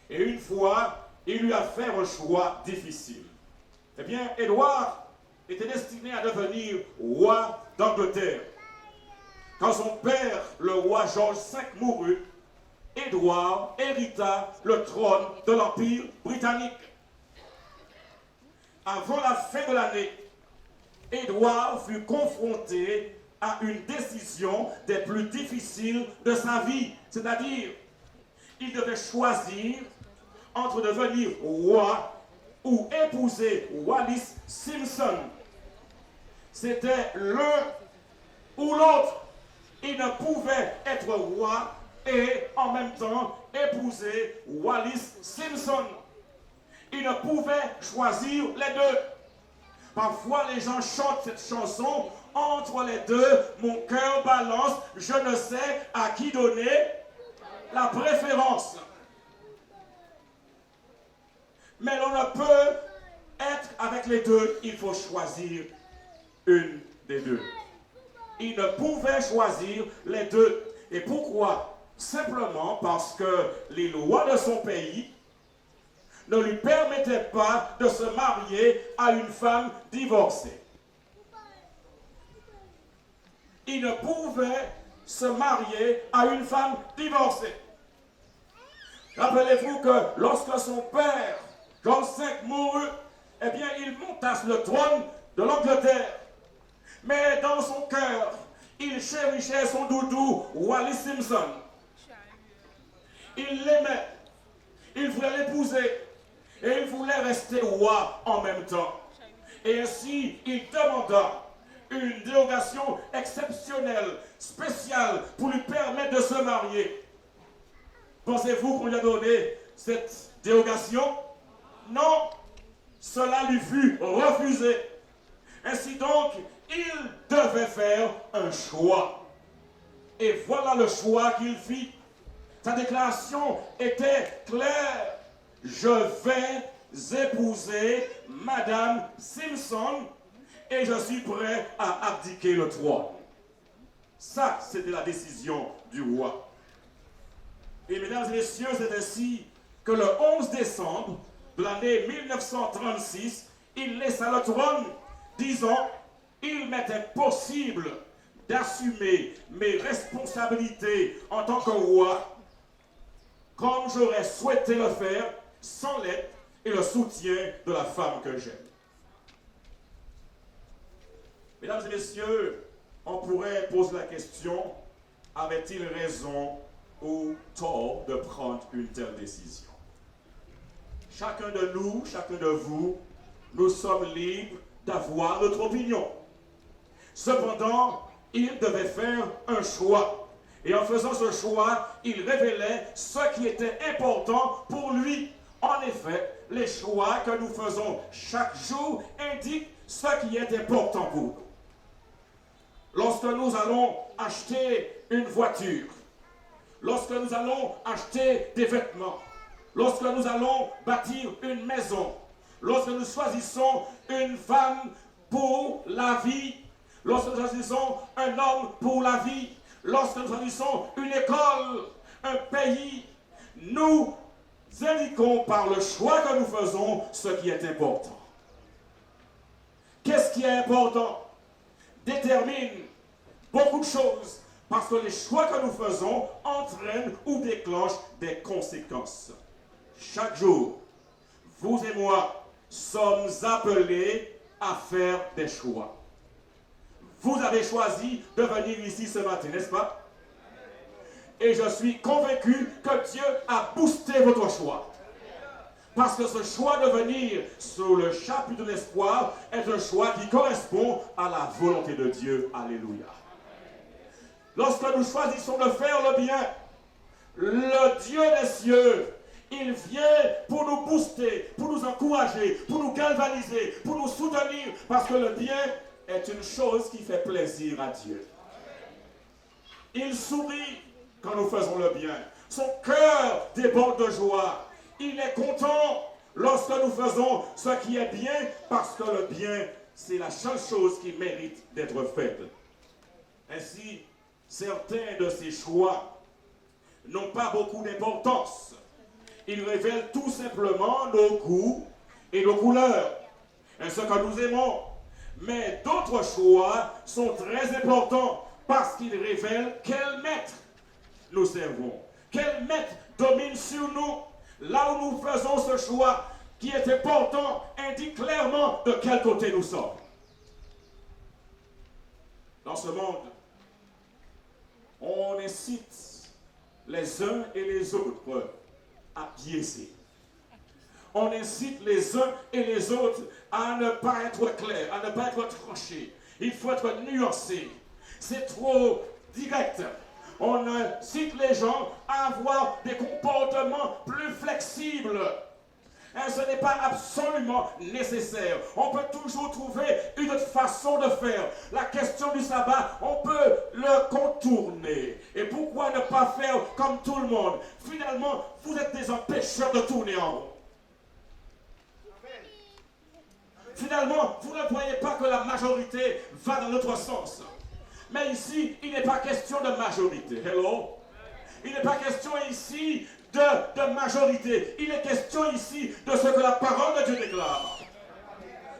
Et une fois, il lui a fait un choix difficile. Eh bien, Edward était destiné à devenir roi d'Angleterre. Quand son père, le roi George V, mourut, Édouard hérita le trône de l'Empire britannique. Avant la fin de l'année, Édouard fut confronté à une décision des plus difficiles de sa vie. C'est-à-dire, il devait choisir entre devenir roi ou épouser Wallis Simpson. C'était l'un ou l'autre. Il ne pouvait être roi et en même temps épouser Wallis Simpson. Il ne pouvait choisir les deux. Parfois, les gens chantent cette chanson. Entre les deux, mon cœur balance. Je ne sais à qui donner la préférence. Mais l'on ne peut être avec les deux. Il faut choisir une des deux. Il ne pouvait choisir les deux. Et pourquoi? Simplement parce que les lois de son pays ne lui permettaient pas de se marier à une femme divorcée. Il ne pouvait se marier à une femme divorcée. Rappelez-vous que lorsque son père, George V, mourut, eh bien, il monta sur le trône de l'Angleterre. Mais dans son cœur, il chérissait son doudou, Wallis Simpson. Il l'aimait, il voulait l'épouser, et il voulait rester roi en même temps. Et ainsi, il demanda une dérogation exceptionnelle, spéciale, pour lui permettre de se marier. Pensez-vous qu'on lui a donné cette dérogation? Non, cela lui fut refusé. Ainsi donc, il devait faire un choix. Et voilà le choix qu'il fit. Sa déclaration était claire. Je vais épouser Madame Simpson et je suis prêt à abdiquer le trône. Ça, c'était la décision du roi. Et mesdames et messieurs, c'est ainsi que le 11 décembre de l'année 1936, il laissa le trône, disant « Il m'était possible d'assumer mes responsabilités en tant que roi comme j'aurais souhaité le faire sans l'aide et le soutien de la femme que j'aime. » Mesdames et messieurs, on pourrait poser la question, avait-il raison ou tort de prendre une telle décision? Chacun de nous, chacun de vous, nous sommes libres d'avoir notre opinion. Cependant, il devait faire un choix. Et en faisant ce choix, il révélait ce qui était important pour lui. En effet, les choix que nous faisons chaque jour indiquent ce qui est important pour nous. Lorsque nous allons acheter une voiture, lorsque nous allons acheter des vêtements, lorsque nous allons bâtir une maison, lorsque nous choisissons une femme pour la vie, lorsque nous choisissons un homme pour la vie, lorsque nous choisissons une école, un pays, nous indiquons par le choix que nous faisons ce qui est important. Qu'est-ce qui est important? Détermine beaucoup de choses. Parce que les choix que nous faisons entraînent ou déclenchent des conséquences. Chaque jour, vous et moi sommes appelés à faire des choix. Vous avez choisi de venir ici ce matin, n'est-ce pas? Et je suis convaincu que Dieu a boosté votre choix. Parce que ce choix de venir sur le chapitre de l'espoir est un choix qui correspond à la volonté de Dieu. Alléluia. Lorsque nous choisissons de faire le bien, le Dieu des cieux, il vient pour nous booster, pour nous encourager, pour nous galvaniser, pour nous soutenir, parce que le bien est une chose qui fait plaisir à Dieu. Il sourit quand nous faisons le bien. Son cœur déborde de joie. Il est content lorsque nous faisons ce qui est bien, parce que le bien, c'est la seule chose qui mérite d'être faite. Ainsi, certains de ces choix n'ont pas beaucoup d'importance. Ils révèlent tout simplement nos goûts et nos couleurs, et ce que nous aimons. Mais d'autres choix sont très importants parce qu'ils révèlent quel maître nous servons, quel maître domine sur nous. Là où nous faisons ce choix qui est important indique clairement de quel côté nous sommes. Dans ce monde, on incite les uns et les autres à biaiser. On incite les uns et les autres à ne pas être clairs, à ne pas être tranchés. Il faut être nuancé. C'est trop direct. On incite les gens à avoir des comportements plus flexibles. Et ce n'est pas absolument nécessaire. On peut toujours trouver une autre façon de faire. La question du sabbat, on peut le contourner. Et pourquoi ne pas faire comme tout le monde? Finalement, vous êtes des empêcheurs de tourner en rond. Finalement, vous ne voyez pas que la majorité va dans l'autre sens. Mais ici, il n'est pas question de majorité. Hello? Il n'est pas question ici de majorité. Il est question ici de ce que la parole de Dieu déclare.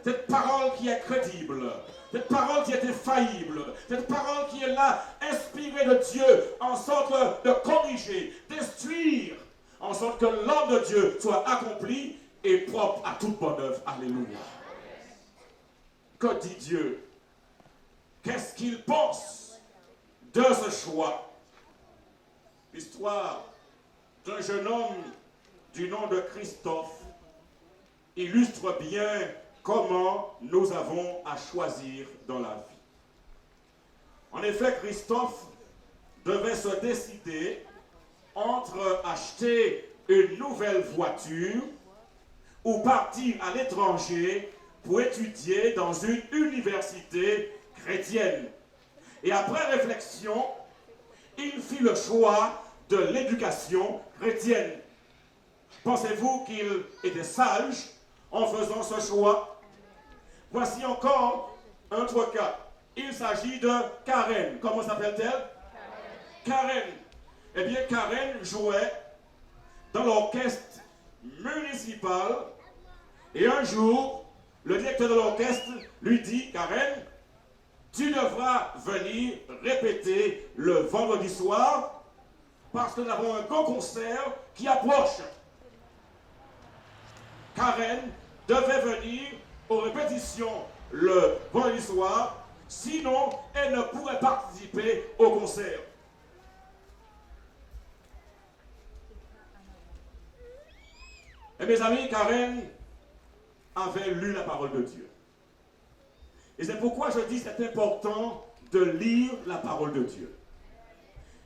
Cette parole qui est crédible. Cette parole qui est infaillible. Cette parole qui est là, inspirée de Dieu, en sorte de corriger, d'instruire, en sorte que l'homme de Dieu soit accompli et propre à toute bonne œuvre. Alléluia. Que dit Dieu? Qu'est-ce qu'il pense de ce choix? L'histoire d'un jeune homme du nom de Christophe illustre bien comment nous avons à choisir dans la vie. En effet, Christophe devait se décider entre acheter une nouvelle voiture ou partir à l'étranger pour étudier dans une université chrétienne. Et après réflexion, il fit le choix de l'éducation chrétienne. Pensez-vous qu'il était sage en faisant ce choix? Voici encore un autre cas. Il s'agit de Karen. Comment s'appelle-t-elle? Karen. Eh bien, Karen jouait dans l'orchestre municipal et un jour, le directeur de l'orchestre lui dit: Karen, tu devras venir répéter le vendredi soir parce que nous avons un grand concert qui approche. Karen devait venir aux répétitions le vendredi soir, sinon elle ne pourrait participer au concert. Et mes amis, Karen avait lu la parole de Dieu. Et c'est pourquoi je dis c'est important de lire la parole de Dieu.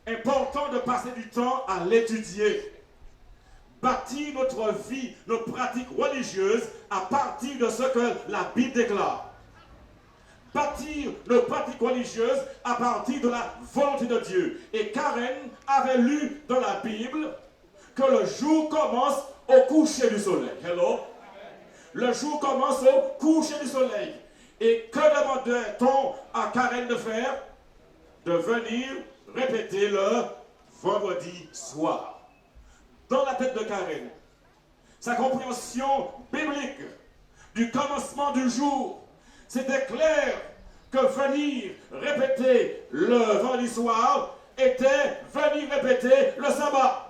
Important de passer du temps à l'étudier. Bâtir notre vie, nos pratiques religieuses à partir de ce que la Bible déclare. Bâtir nos pratiques religieuses à partir de la volonté de Dieu. Et Karen avait lu dans la Bible que le jour commence au coucher du soleil. Hello? Le jour commence au coucher du soleil. Et que demandait-on à Karen de faire? De venir répéter le vendredi soir. Dans la tête de Karen, sa compréhension biblique du commencement du jour, c'était clair que venir répéter le vendredi soir était venir répéter le sabbat.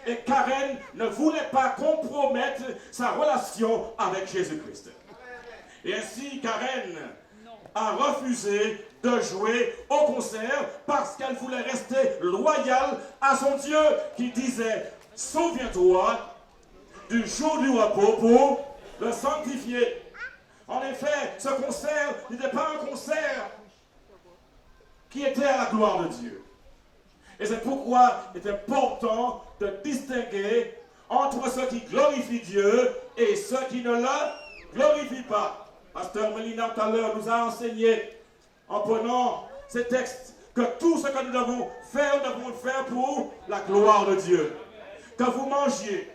Et Karen ne voulait pas compromettre sa relation avec Jésus-Christ. Et ainsi, Karen a refusé de jouer au concert parce qu'elle voulait rester loyale à son Dieu qui disait « Souviens-toi du jour du repos pour le sanctifier ». En effet, ce concert n'était pas un concert qui était à la gloire de Dieu. Et c'est pourquoi il est important de distinguer entre ceux qui glorifient Dieu et ceux qui ne le glorifient pas. Pasteur Mélina tout à l'heure nous a enseigné en prenant ces textes que tout ce que nous devons le faire pour la gloire de Dieu. Que vous mangiez,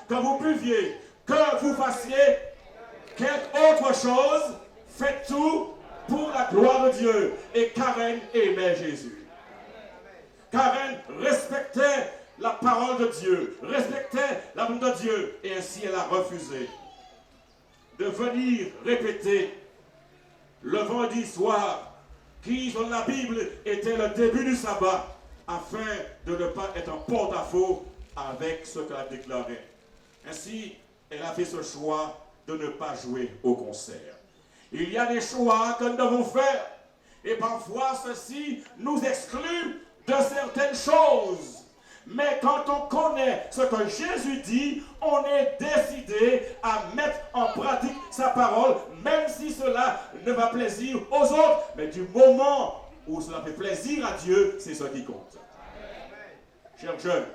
que vous buviez, que vous fassiez quelque autre chose, faites tout pour la gloire de Dieu. Et Karen aimait Jésus. Karen respectait la parole de Dieu, respectait l'amour de Dieu, et ainsi elle a refusé de venir répéter le vendredi soir, qui dans la Bible était le début du sabbat, afin de ne pas être en porte-à-faux avec ce qu'elle a déclaré. Ainsi, elle a fait ce choix de ne pas jouer au concert. Il y a des choix que nous devons faire, et parfois ceci nous exclut de certaines choses. Mais quand on connaît ce que Jésus dit, on est décidé à mettre en pratique sa parole, même si cela ne va plaisir aux autres. Mais du moment où cela fait plaisir à Dieu, c'est ce qui compte. Chers jeunes,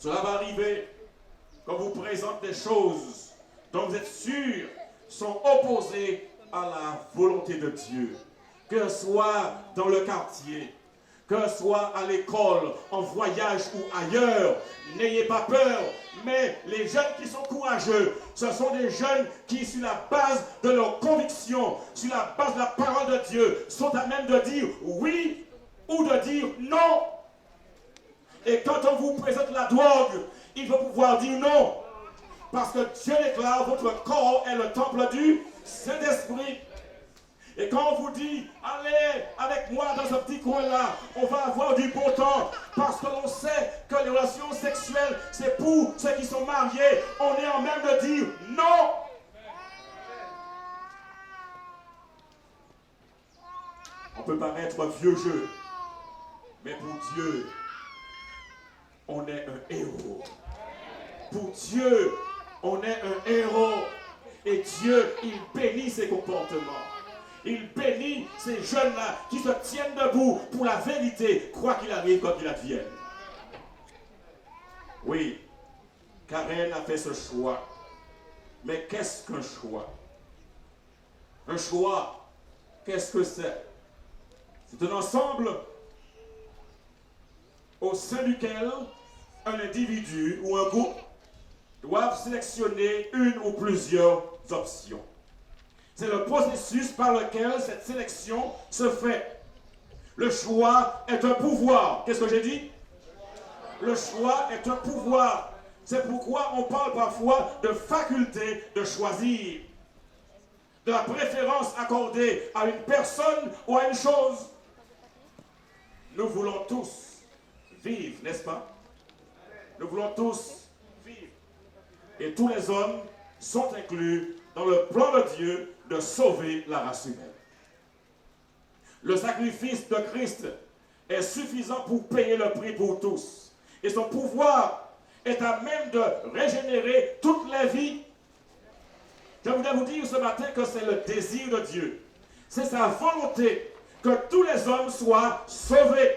cela va arriver quand vous présentez des choses dont vous êtes sûrs sont opposées à la volonté de Dieu. Que ce soit dans le quartier, que ce soit à l'école, en voyage ou ailleurs, n'ayez pas peur. Mais les jeunes qui sont courageux, ce sont des jeunes qui, sur la base de leurs convictions, sur la base de la parole de Dieu, sont à même de dire oui ou de dire non. Et quand on vous présente la drogue, il faut pouvoir dire non. Parce que Dieu déclare, votre corps est le temple du Saint-Esprit. Et quand on vous dit, allez avec moi dans ce petit coin-là, on va avoir du beau temps, parce que l'on sait que les relations sexuelles, c'est pour ceux qui sont mariés, on est en même de dire non. On peut paraître un vieux jeu, mais pour Dieu, on est un héros. Pour Dieu, on est un héros. Et Dieu, il bénit ses comportements. Il bénit ces jeunes-là qui se tiennent debout pour la vérité, quoi qu'il arrive, quoi qu'il advienne. Oui, Karen a fait ce choix. Mais qu'est-ce qu'un choix? Un choix, qu'est-ce que c'est? C'est un ensemble au sein duquel un individu ou un groupe doivent sélectionner une ou plusieurs options. C'est le processus par lequel cette sélection se fait. Le choix est un pouvoir. Qu'est-ce que j'ai dit? Le choix est un pouvoir. C'est pourquoi on parle parfois de faculté de choisir, de la préférence accordée à une personne ou à une chose. Nous voulons tous vivre, n'est-ce pas? Nous voulons tous vivre. Et tous les hommes sont inclus dans le plan de Dieu de sauver la race humaine. Le sacrifice de Christ est suffisant pour payer le prix pour tous. Et son pouvoir est à même de régénérer toutes les vies. Je voudrais vous dire ce matin que c'est le désir de Dieu. C'est sa volonté que tous les hommes soient sauvés.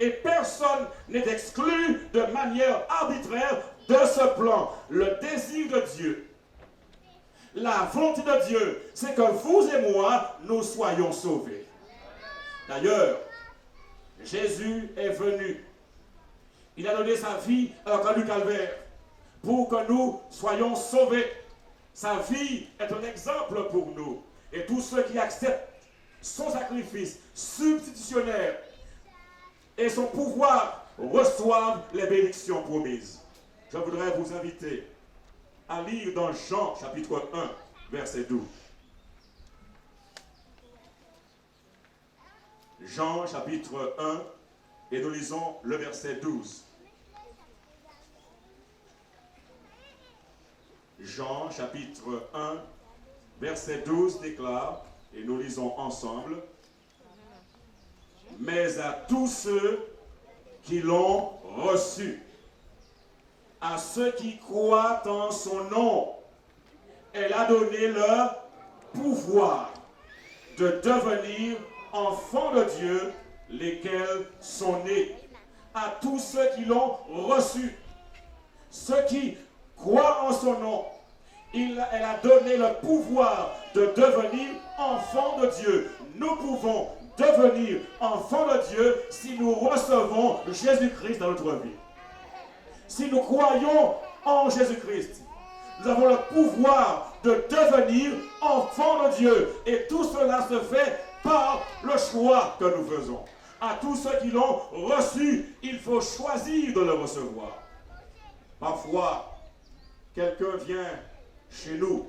Et personne n'est exclu de manière arbitraire de ce plan. Le désir de Dieu, la volonté de Dieu, c'est que vous et moi, nous soyons sauvés. D'ailleurs, Jésus est venu. Il a donné sa vie à la croix du calvaire pour que nous soyons sauvés. Sa vie est un exemple pour nous. Et tous ceux qui acceptent son sacrifice substitutionnaire et son pouvoir reçoivent les bénédictions promises. Je voudrais vous inviter à lire dans Jean chapitre 1, verset 12. Jean chapitre 1, et nous lisons le verset 12. Jean chapitre 1, verset 12 déclare, et nous lisons ensemble, « Mais à tous ceux qui l'ont reçu, à ceux qui croient en son nom, elle a donné le pouvoir de devenir enfants de Dieu, lesquels sont nés. » À tous ceux qui l'ont reçu, ceux qui croient en son nom, elle a donné le pouvoir de devenir enfants de Dieu. Nous pouvons devenir enfants de Dieu si nous recevons Jésus-Christ dans notre vie. Si nous croyons en Jésus-Christ, nous avons le pouvoir de devenir enfants de Dieu. Et tout cela se fait par le choix que nous faisons. À tous ceux qui l'ont reçu, il faut choisir de le recevoir. Parfois, quelqu'un vient chez nous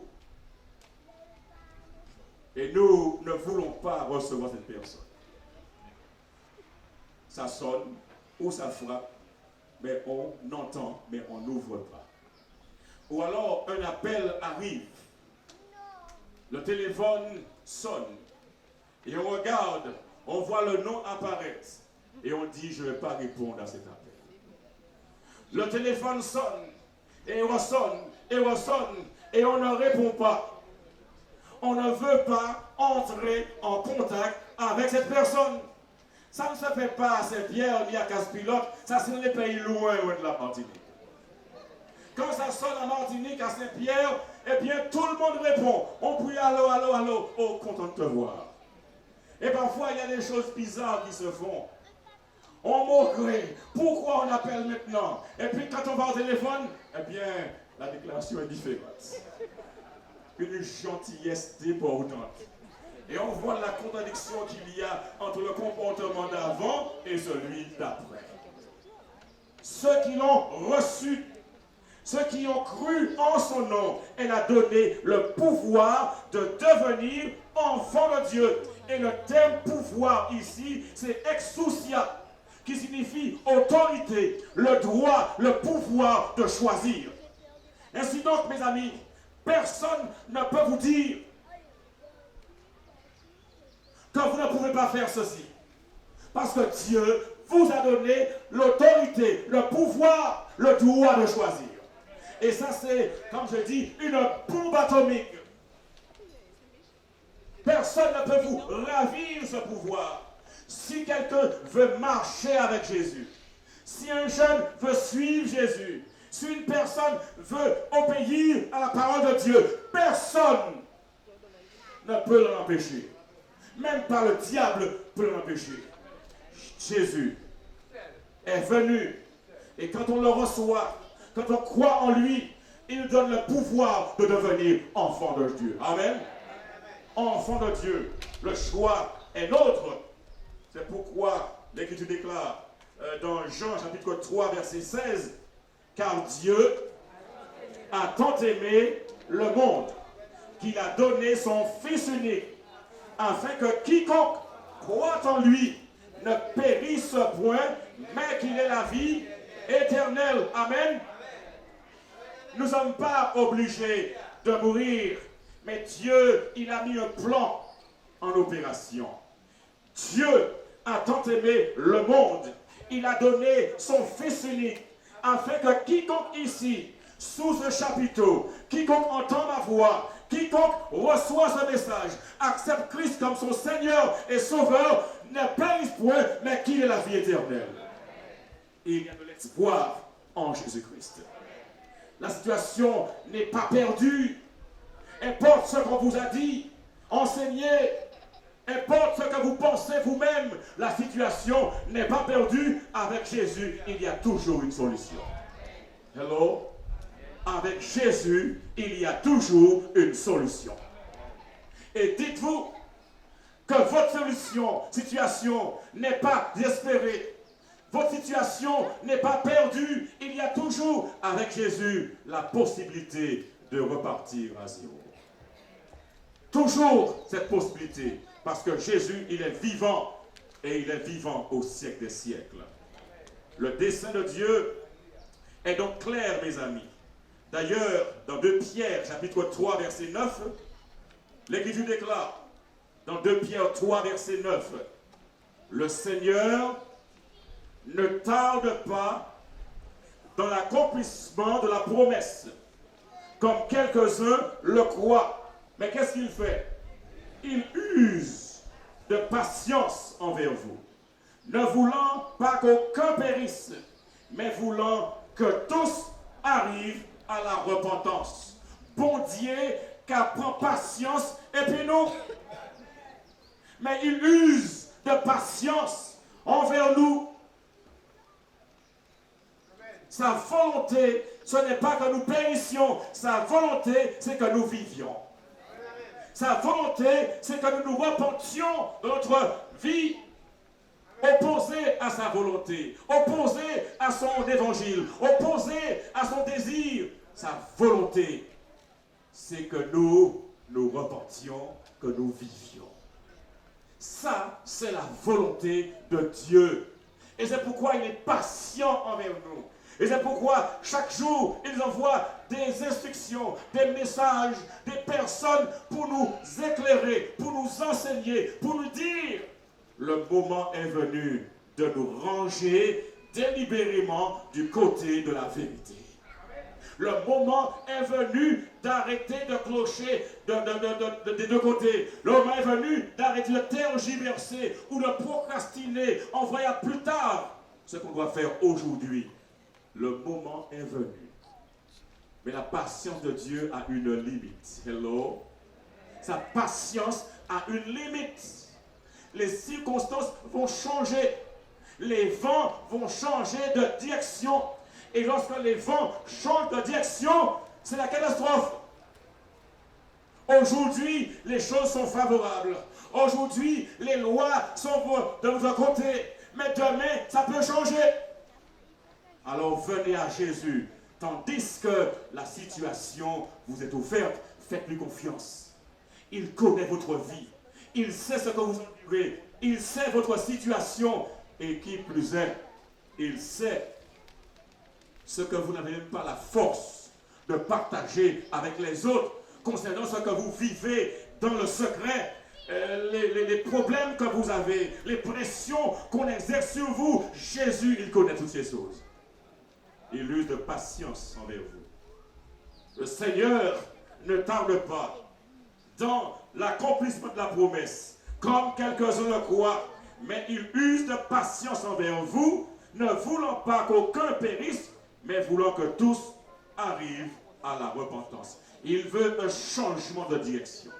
et nous ne voulons pas recevoir cette personne. Ça sonne ou ça frappe, mais on entend, mais on n'ouvre pas. Ou alors un appel arrive, le téléphone sonne, et on regarde, on voit le nom apparaître, et on dit je ne vais pas répondre à cet appel. Le téléphone sonne, et ressonne, et ressonne, et on ne répond pas. On ne veut pas entrer en contact avec cette personne. Ça ne se fait pas à Saint-Pierre ni à Casse-Pilote, ça c'est dans les pays loin de la Martinique. Quand ça sonne à Martinique, à Saint-Pierre, eh bien tout le monde répond. On prie allô, allô, allô, oh, content de te voir. Et parfois il y a des choses bizarres qui se font. On moquerait, pourquoi on appelle maintenant? Et puis quand on va au téléphone, eh bien la déclaration est différente. Une gentillesse débordante. Et on voit la contradiction qu'il y a entre le comportement d'avant et celui d'après. Ceux qui l'ont reçu, ceux qui ont cru en son nom, elle a donné le pouvoir de devenir enfant de Dieu. Et le terme pouvoir ici, c'est exousia, qui signifie autorité, le droit, le pouvoir de choisir. Ainsi donc, mes amis, personne ne peut vous dire que vous ne pouvez pas faire ceci. Parce que Dieu vous a donné l'autorité, le pouvoir, le droit de choisir. Et ça, c'est, comme je dis, une bombe atomique. Personne ne peut vous ravir ce pouvoir. Si quelqu'un veut marcher avec Jésus, si un jeune veut suivre Jésus, si une personne veut obéir à la parole de Dieu, personne ne peut l'empêcher. Même pas le diable peut l'empêcher. Jésus est venu. Et quand on le reçoit, quand on croit en lui, il nous donne le pouvoir de devenir enfant de Dieu. Amen. Enfant de Dieu. Le choix est nôtre. C'est pourquoi l'Écriture déclare dans Jean chapitre 3 verset 16, car Dieu a tant aimé le monde qu'il a donné son Fils unique, afin que quiconque croit en lui ne périsse point, mais qu'il ait la vie éternelle. Amen. Nous ne sommes pas obligés de mourir, mais Dieu, il a mis un plan en opération. Dieu a tant aimé le monde, il a donné son Fils unique, afin que quiconque ici, sous ce chapiteau, quiconque entend ma voix, quiconque reçoit ce message, accepte Christ comme son Seigneur et Sauveur, ne périsse point, mais qu'il ait la vie éternelle. Il y a de l'espoir en Jésus-Christ. La situation n'est pas perdue. Importe ce qu'on vous a dit, enseignez, importe ce que vous pensez vous-même, la situation n'est pas perdue. Avec Jésus, il y a toujours une solution. Hello? Avec Jésus, il y a toujours une solution. Et dites-vous que votre situation n'est pas désespérée. Votre situation n'est pas perdue. Il y a toujours, avec Jésus, la possibilité de repartir à zéro. Toujours cette possibilité. Parce que Jésus, il est vivant. et il est vivant au siècle des siècles. Le dessein de Dieu est donc clair, mes amis. D'ailleurs, dans 2 Pierre, chapitre 3, verset 9, l'Écriture déclare, dans 2 Pierre 3, verset 9, le Seigneur ne tarde pas dans l'accomplissement de la promesse, comme quelques-uns le croient. Mais qu'est-ce qu'il fait? Il use de patience envers vous, ne voulant pas qu'aucun périsse, mais voulant que tous arrivent à la repentance. Bon Dieu, qu'à prend patience, et puis nous. Mais il use de patience envers nous. Sa volonté, ce n'est pas que nous périssions. Sa volonté, c'est que nous vivions. Sa volonté, c'est que nous nous repentions de notre vie opposée à sa volonté, opposée à son évangile, opposée à son désir. Sa volonté, c'est que nous nous repentions, que nous vivions. Ça, c'est la volonté de Dieu. Et c'est pourquoi il est patient envers nous. Et c'est pourquoi chaque jour, il envoie des instructions, des messages, des personnes pour nous éclairer, pour nous enseigner, pour nous dire le moment est venu de nous ranger délibérément du côté de la vérité. Le moment est venu d'arrêter de clocher des deux côtés. Le moment est venu d'arrêter de tergiverser ou de procrastiner en voyant plus tard ce qu'on doit faire aujourd'hui. Le moment est venu. Mais la patience de Dieu a une limite. Hello? Sa patience a une limite. Les circonstances vont changer. Les vents vont changer de direction. Et lorsque les vents changent de direction, c'est la catastrophe. Aujourd'hui, les choses sont favorables. Aujourd'hui, les lois sont de notre côté. Mais demain, ça peut changer. Alors venez à Jésus, tandis que la situation vous est ouverte, faites-lui confiance. Il connaît votre vie, il sait ce que vous endurez, il sait votre situation, et qui plus est, il sait ce que vous n'avez même pas la force de partager avec les autres, concernant ce que vous vivez dans le secret, les problèmes que vous avez, les pressions qu'on exerce sur vous. Jésus, il connaît toutes ces choses. Il use de patience envers vous. Le Seigneur ne tarde pas dans l'accomplissement de la promesse, comme quelques-uns le croient, mais il use de patience envers vous, ne voulant pas qu'aucun périsse, mais voulant que tous arrivent à la repentance. Il veut un changement de direction.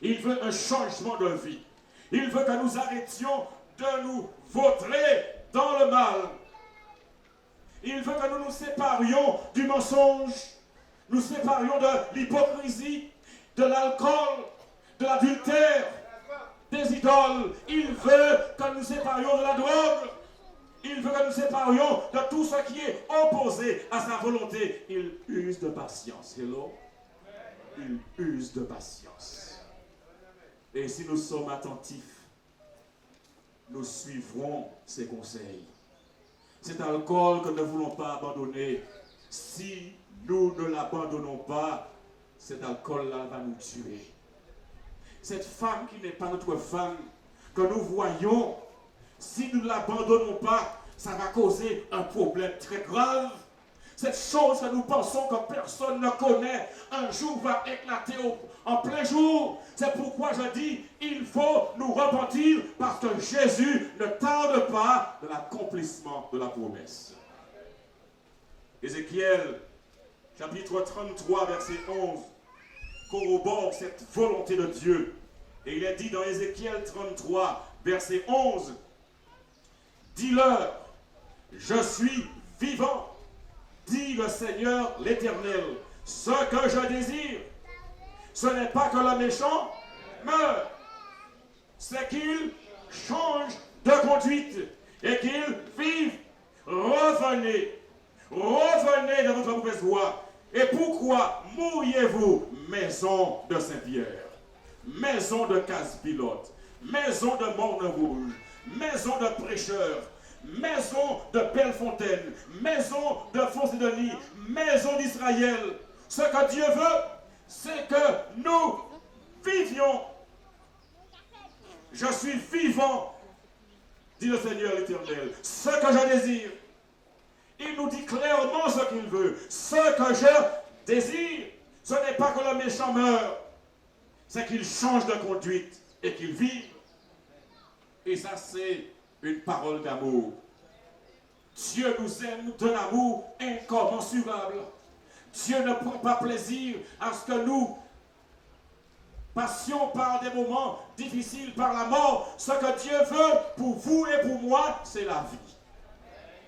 Il veut un changement de vie. Il veut que nous arrêtions de nous vautrer dans le mal. Il veut que nous nous séparions du mensonge, nous séparions de l'hypocrisie, de l'alcool, de l'adultère, des idoles. Il veut que nous séparions de la drogue. Il veut que nous séparions de tout ce qui est opposé à sa volonté. Il use de patience. Hello? Il use de patience. Et si nous sommes attentifs, nous suivrons ses conseils. Cet alcool que nous ne voulons pas abandonner, si nous ne l'abandonnons pas, cet alcool-là va nous tuer. Cette femme qui n'est pas notre femme, que nous voyons, si nous ne l'abandonnons pas, ça va causer un problème très grave. Cette chose que nous pensons que personne ne connaît, un jour va éclater en plein jour. C'est pourquoi je dis, il faut nous repentir parce que Jésus ne tarde pas de l'accomplissement de la promesse. Ézéchiel, chapitre 33, verset 11, corrobore cette volonté de Dieu. Et il est dit dans Ézéchiel 33, verset 11, « Dis-leur, je suis vivant, dit le Seigneur l'Éternel, ce que je désire, ce n'est pas que le méchant meure, c'est qu'il change de conduite et qu'il vive. Revenez, revenez de votre mauvaise voie. Et pourquoi mourriez-vous, maison de Saint-Pierre, maison de Casse-Pilote, maison de Morne-Rouge, maison de prêcheurs, maison de Bellefontaine, maison de Font-Saint-Denis, maison d'Israël. Ce que Dieu veut, c'est que nous vivions. Je suis vivant, dit le Seigneur l'Éternel. Ce que je désire. Il nous dit clairement ce qu'il veut. Ce que je désire, ce n'est pas que le méchant meure, c'est qu'il change de conduite et qu'il vive. Et ça, c'est une parole d'amour. Dieu nous aime d'un amour incommensurable. Dieu ne prend pas plaisir à ce que nous passions par des moments difficiles, par la mort. Ce que Dieu veut pour vous et pour moi, c'est la vie.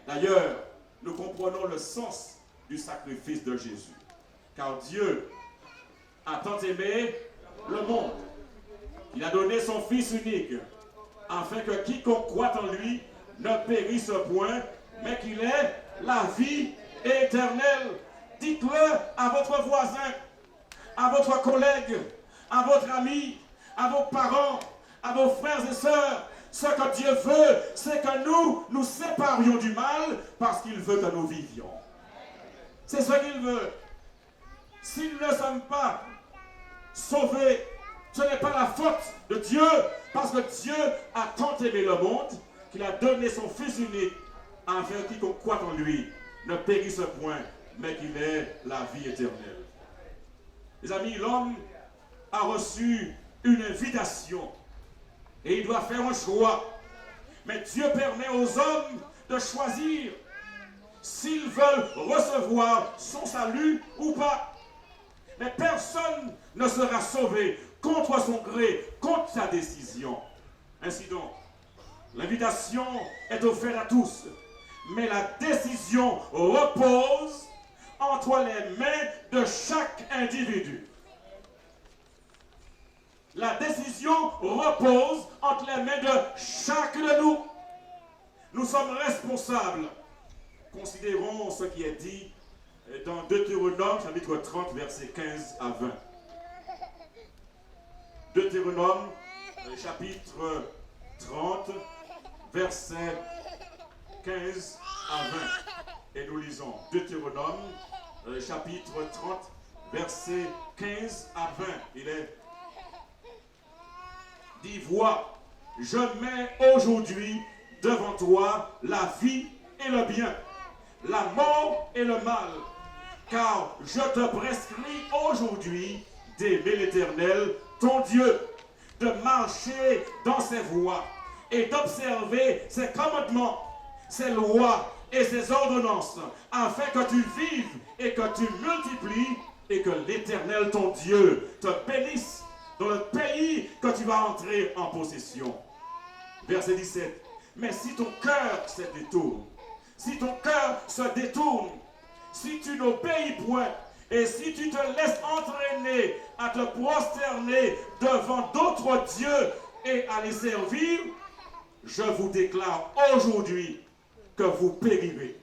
D'ailleurs, nous comprenons le sens du sacrifice de Jésus. Car Dieu a tant aimé le monde. Il a donné son Fils unique, afin que quiconque croit en lui ne périsse point, mais qu'il ait la vie éternelle. Dites-le à votre voisin, à votre collègue, à votre ami, à vos parents, à vos frères et sœurs. Ce que Dieu veut, c'est que nous séparions du mal parce qu'il veut que nous vivions. C'est ce qu'il veut. Si nous ne sommes pas sauvés, ce n'est pas la faute de Dieu, parce que Dieu a tant aimé le monde qu'il a donné son Fils unique afin que quiconque croit en lui ne périsse point, mais qu'il ait la vie éternelle. Les amis, l'homme a reçu une invitation et il doit faire un choix. Mais Dieu permet aux hommes de choisir s'ils veulent recevoir son salut ou pas. Mais personne ne sera sauvé contre son gré, contre sa décision. Ainsi donc, l'invitation est offerte à tous, mais la décision repose entre les mains de chaque individu. La décision repose entre les mains de chacun de nous. Nous sommes responsables. Considérons ce qui est dit dans Deutéronome, chapitre 30, versets 15 à 20. Deutéronome, chapitre 30, versets 15 à 20. Et nous lisons Deutéronome, chapitre 30, versets 15 à 20. Il est dit, vois, je mets aujourd'hui devant toi la vie et le bien, la mort et le mal, car je te prescris aujourd'hui d'aimer l'Éternel, ton Dieu, de marcher dans ses voies et d'observer ses commandements, ses lois et ses ordonnances, afin que tu vives et que tu multiplies et que l'Éternel, ton Dieu, te bénisse dans le pays que tu vas entrer en possession. Verset 17. Mais si ton cœur se détourne, si ton cœur se détourne, si tu n'obéis point, et si tu te laisses entraîner à te prosterner devant d'autres dieux et à les servir, je vous déclare aujourd'hui que vous périrez,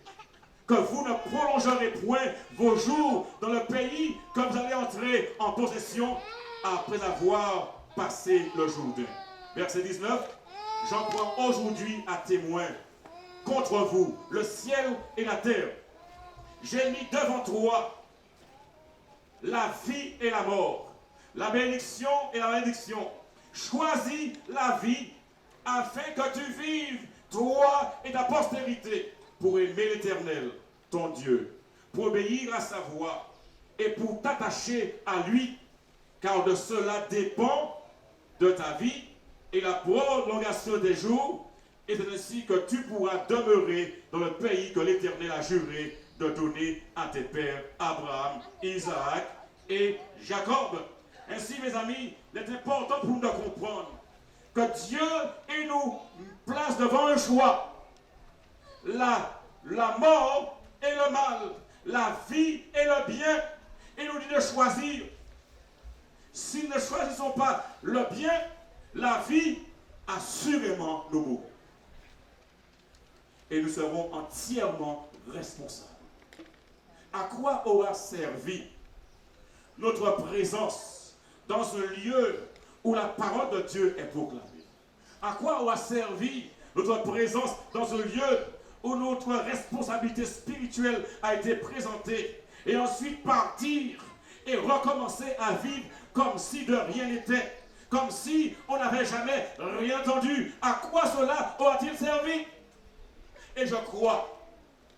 que vous ne prolongerez point vos jours dans le pays que vous allez entrer en possession après avoir passé le Jourdain. Verset 19. J'en prends aujourd'hui à témoin contre vous le ciel et la terre. J'ai mis devant toi la vie et la mort, la bénédiction et la malédiction. Choisis la vie afin que tu vives, toi et ta postérité, pour aimer l'Éternel, ton Dieu, pour obéir à sa voix et pour t'attacher à lui, car de cela dépend de ta vie et la prolongation des jours, et c'est ainsi que tu pourras demeurer dans le pays que l'Éternel a juré de donner à tes pères, Abraham, Isaac et Jacob. Ainsi, mes amis, il est important pour nous de comprendre que Dieu nous place devant un choix. La mort et le mal, la vie et le bien. Il nous dit de choisir. Si nous ne choisissons pas le bien, la vie, assurément, nous mourrons. Et nous serons entièrement responsables. À quoi aura servi notre présence dans un lieu où la parole de Dieu est proclamée? À quoi aura servi notre présence dans un lieu où notre responsabilité spirituelle a été présentée, et ensuite partir et recommencer à vivre comme si de rien n'était, comme si on n'avait jamais rien entendu. À quoi cela aura-t-il servi? Et je crois,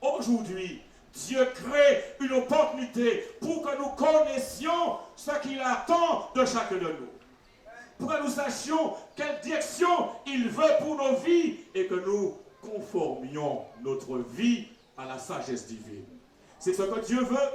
aujourd'hui, Dieu crée une opportunité pour que nous connaissions ce qu'il attend de chacun de nous, pour que nous sachions quelle direction il veut pour nos vies et que nous conformions notre vie à la sagesse divine. C'est ce que Dieu veut,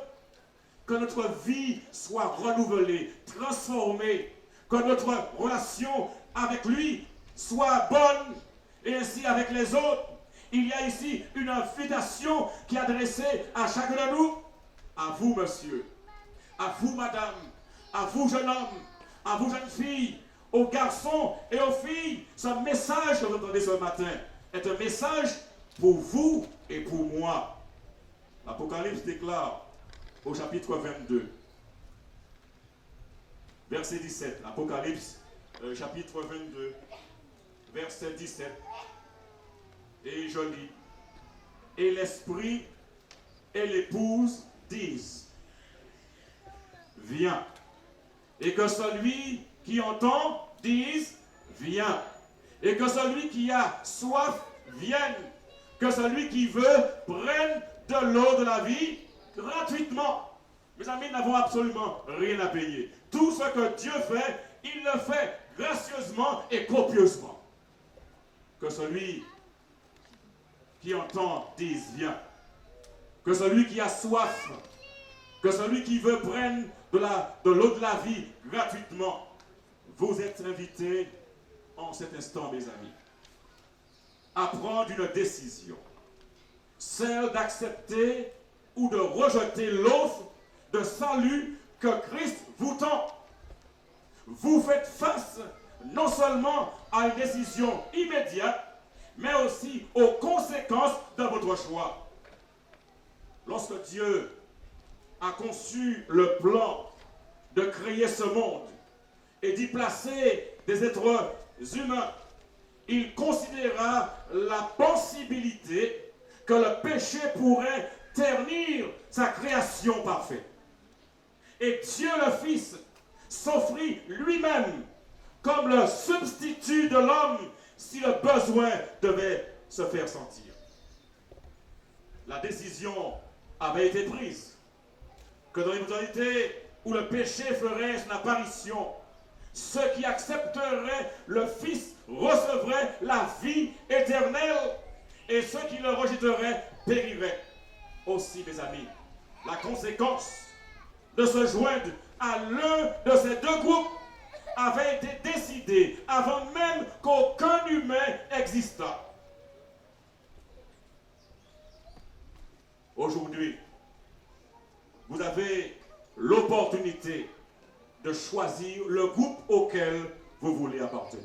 que notre vie soit renouvelée, transformée, que notre relation avec lui soit bonne et ainsi avec les autres. Il y a ici une invitation qui est adressée à chacun de nous, à vous monsieur, à vous madame, à vous jeune homme, à vous jeune fille, aux garçons et aux filles. Ce message que vous entendez ce matin est un message pour vous et pour moi. L'Apocalypse déclare au chapitre 22, verset 17, Apocalypse chapitre 22, verset 17, et je lis, et l'Esprit et l'épouse disent, viens, et que celui qui entend dise, viens, et que celui qui a soif vienne, que celui qui veut prenne de l'eau de la vie gratuitement. Mes amis, nous n'avons absolument rien à payer. Tout ce que Dieu fait, il le fait gracieusement et copieusement. Que celui qui entend dise, viens. Que celui qui a soif, que celui qui veut prendre de l'eau de la vie gratuitement. Vous êtes invités en cet instant, mes amis, à prendre une décision. Celle d'accepter ou de rejeter l'offre de salut que Christ vous tend. Vous faites face non seulement à une décision immédiate, mais aussi aux conséquences de votre choix. Lorsque Dieu a conçu le plan de créer ce monde et d'y placer des êtres humains, il considéra la possibilité que le péché pourrait ternir sa création parfaite. Et Dieu le Fils s'offrit lui-même comme le substitut de l'homme si le besoin devait se faire sentir. La décision avait été prise que dans l'éternité où le péché ferait son apparition, ceux qui accepteraient le Fils recevraient la vie éternelle et ceux qui le rejetteraient périraient. Aussi, mes amis, la conséquence de se joindre à l'un de ces deux groupes avait été décidée avant même qu'aucun humain existât. Aujourd'hui, vous avez l'opportunité de choisir le groupe auquel vous voulez appartenir.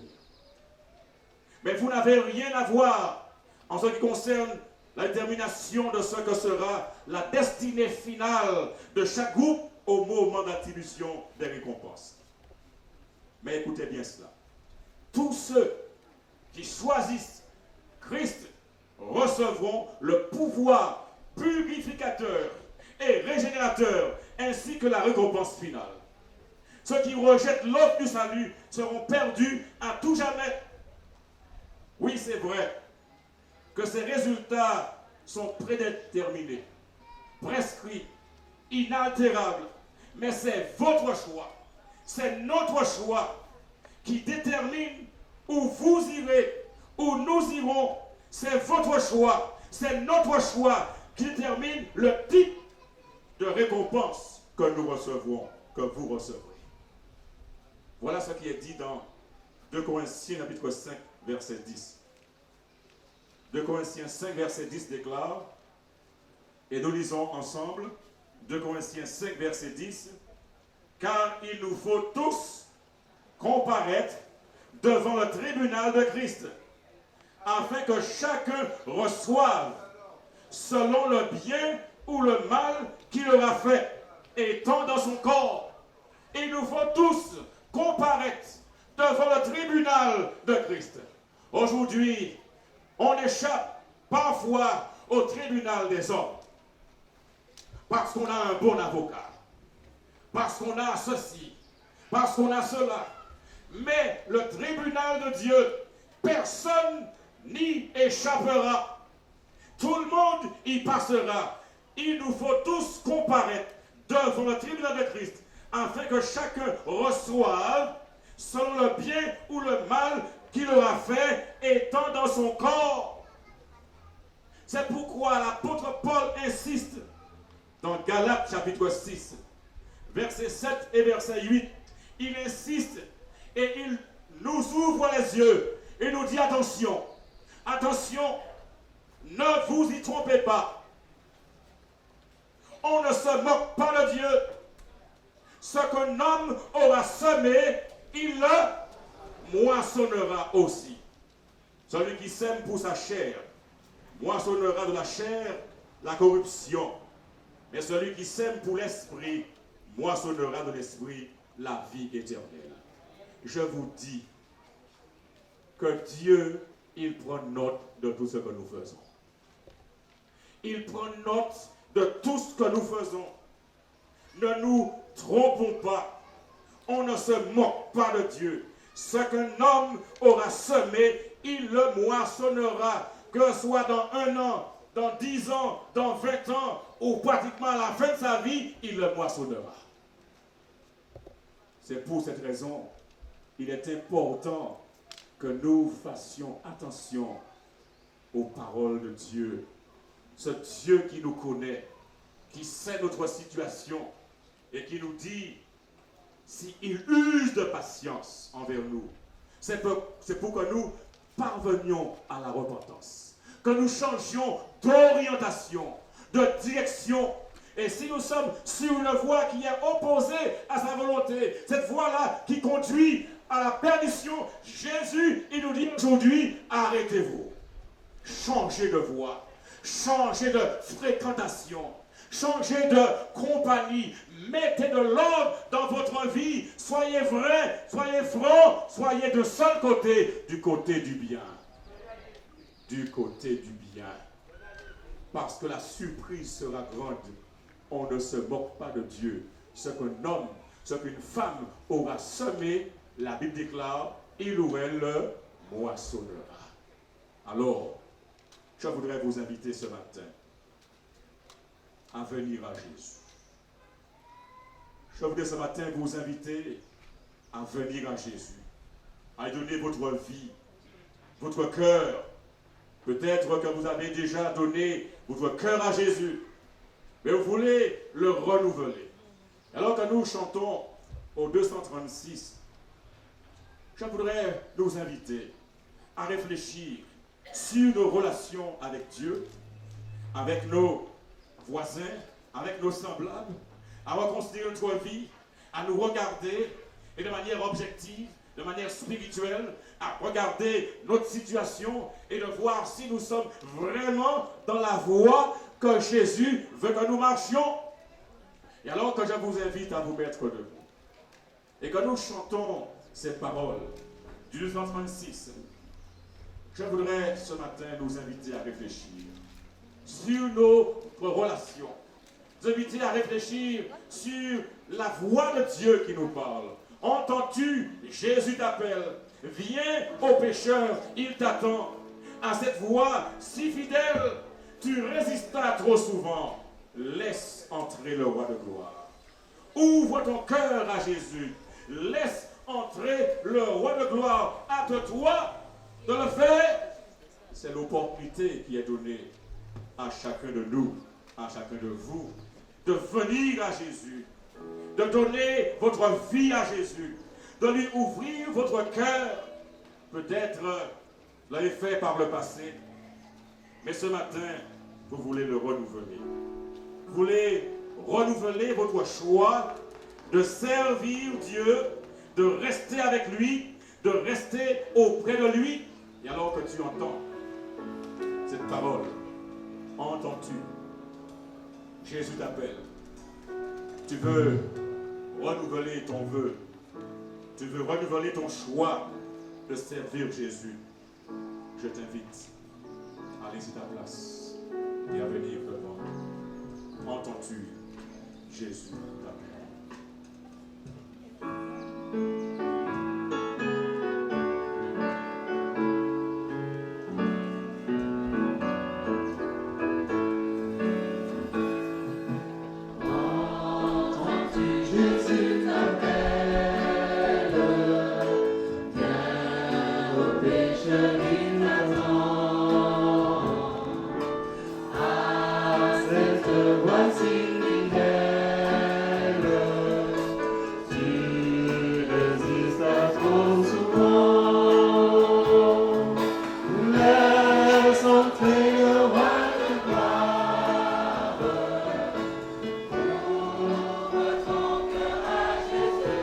Mais vous n'avez rien à voir en ce qui concerne la détermination de ce que sera la destinée finale de chaque groupe au moment d'attribution des récompenses. Mais écoutez bien cela. Tous ceux qui choisissent Christ recevront le pouvoir purificateur et régénérateur ainsi que la récompense finale. Ceux qui rejettent l'offre du salut seront perdus à tout jamais. Oui, c'est vrai que ces résultats sont prédéterminés, prescrits, inaltérables, mais c'est votre choix, c'est notre choix qui détermine où vous irez, où nous irons. C'est votre choix, c'est notre choix qui détermine le type de récompense que nous recevrons, que vous recevrez. Voilà ce qui est dit dans 2 Corinthiens chapitre 5, verset 10. 2 Corinthiens 5, verset 10 déclare, et nous lisons ensemble, 2 Corinthiens 5, verset 10, « Car il nous faut tous comparaître devant le tribunal de Christ, afin que chacun reçoive selon le bien ou le mal qu'il aura fait, étant dans son corps. Il nous faut tous comparaître devant le tribunal de Christ. » Aujourd'hui, On échappe parfois au tribunal des hommes parce qu'on a un bon avocat, parce qu'on a ceci, parce qu'on a cela. Mais le tribunal de Dieu, personne n'y échappera. Tout le monde y passera. Il nous faut tous comparaître devant le tribunal de Christ afin que chacun reçoive selon le bien ou le mal qu'il aura fait étant dans son corps. C'est pourquoi l'apôtre Paul insiste dans Galates chapitre 6, versets 7 et verset 8. Il insiste et il nous ouvre les yeux et nous dit attention, attention, ne vous y trompez pas. On ne se moque pas de Dieu. Ce qu'un homme aura semé, il le moissonnera aussi. Celui qui sème pour sa chair moissonnera de la chair la corruption. Mais celui qui sème pour l'esprit moissonnera de l'esprit la vie éternelle. Je vous dis que Dieu, il prend note de tout ce que nous faisons. Il prend note de tout ce que nous faisons. Ne nous trompons pas. On ne se moque pas de Dieu. Ce qu'un homme aura semé, il le moissonnera. Que ce soit dans 1 an, dans 10 ans, dans 20 ans, ou pratiquement à la fin de sa vie, il le moissonnera. C'est pour cette raison, il est important que nous fassions attention aux paroles de Dieu. Ce Dieu qui nous connaît, qui sait notre situation et qui nous dit s'il use de patience envers nous, c'est pour que nous parvenions à la repentance, que nous changions d'orientation, de direction. Et si nous sommes sur une voie qui est opposée à sa volonté, cette voie-là qui conduit à la perdition, Jésus, il nous dit aujourd'hui, arrêtez-vous, changez de voie, changez de fréquentation, changez de compagnie, mettez de l'ordre dans votre vie, soyez vrai, soyez franc, soyez de seul côté, du côté du bien. Du côté du bien. Parce que la surprise sera grande. On ne se moque pas de Dieu. Ce qu'un homme, ce qu'une femme aura semé, la Bible déclare, il ou elle le moissonnera. Alors, je voudrais vous inviter ce matin à venir à Jésus. Je voudrais ce matin vous inviter à venir à Jésus, à donner votre vie, votre cœur. Peut-être que vous avez déjà donné votre cœur à Jésus, mais vous voulez le renouveler. Alors que nous chantons au 236, je voudrais nous inviter à réfléchir sur nos relations avec Dieu, avec nos voisins, avec nos semblables, à reconsidérer notre vie, à nous regarder et de manière objective, de manière spirituelle, à regarder notre situation et de voir si nous sommes vraiment dans la voie que Jésus veut que nous marchions. Et alors que je vous invite à vous mettre debout et que nous chantons ces paroles du 236, je voudrais ce matin nous inviter à réfléchir sur nos relations, nous inviter à réfléchir sur la voix de Dieu qui nous parle. Entends-tu, Jésus t'appelle, viens aux pécheurs, il t'attend. À cette voix si fidèle, tu résistas trop souvent. Laisse entrer le roi de gloire. Ouvre ton cœur à Jésus. Laisse entrer le roi de gloire. Hâte-toi de le faire. C'est l'opportunité qui est donnée à chacun de nous, à chacun de vous, de venir à Jésus, de donner votre vie à Jésus, de lui ouvrir votre cœur. Peut-être vous l'avez fait par le passé, mais ce matin, vous voulez le renouveler. Vous voulez renouveler votre choix de servir Dieu, de rester avec lui, de rester auprès de lui. Et alors que tu entends cette parole, entends-tu? Jésus t'appelle. Tu veux renouveler ton vœu. Tu veux renouveler ton choix de servir Jésus. Je t'invite à laisser ta place et à venir devant. Entends-tu Jésus t'appelle? Jésus t'appelle, viens au pécheur il m'attend. À cette voix si fidèle, tu résistes à trop souvent. Laisse entrer le roi de gloire. Ouvre ton cœur à Jésus.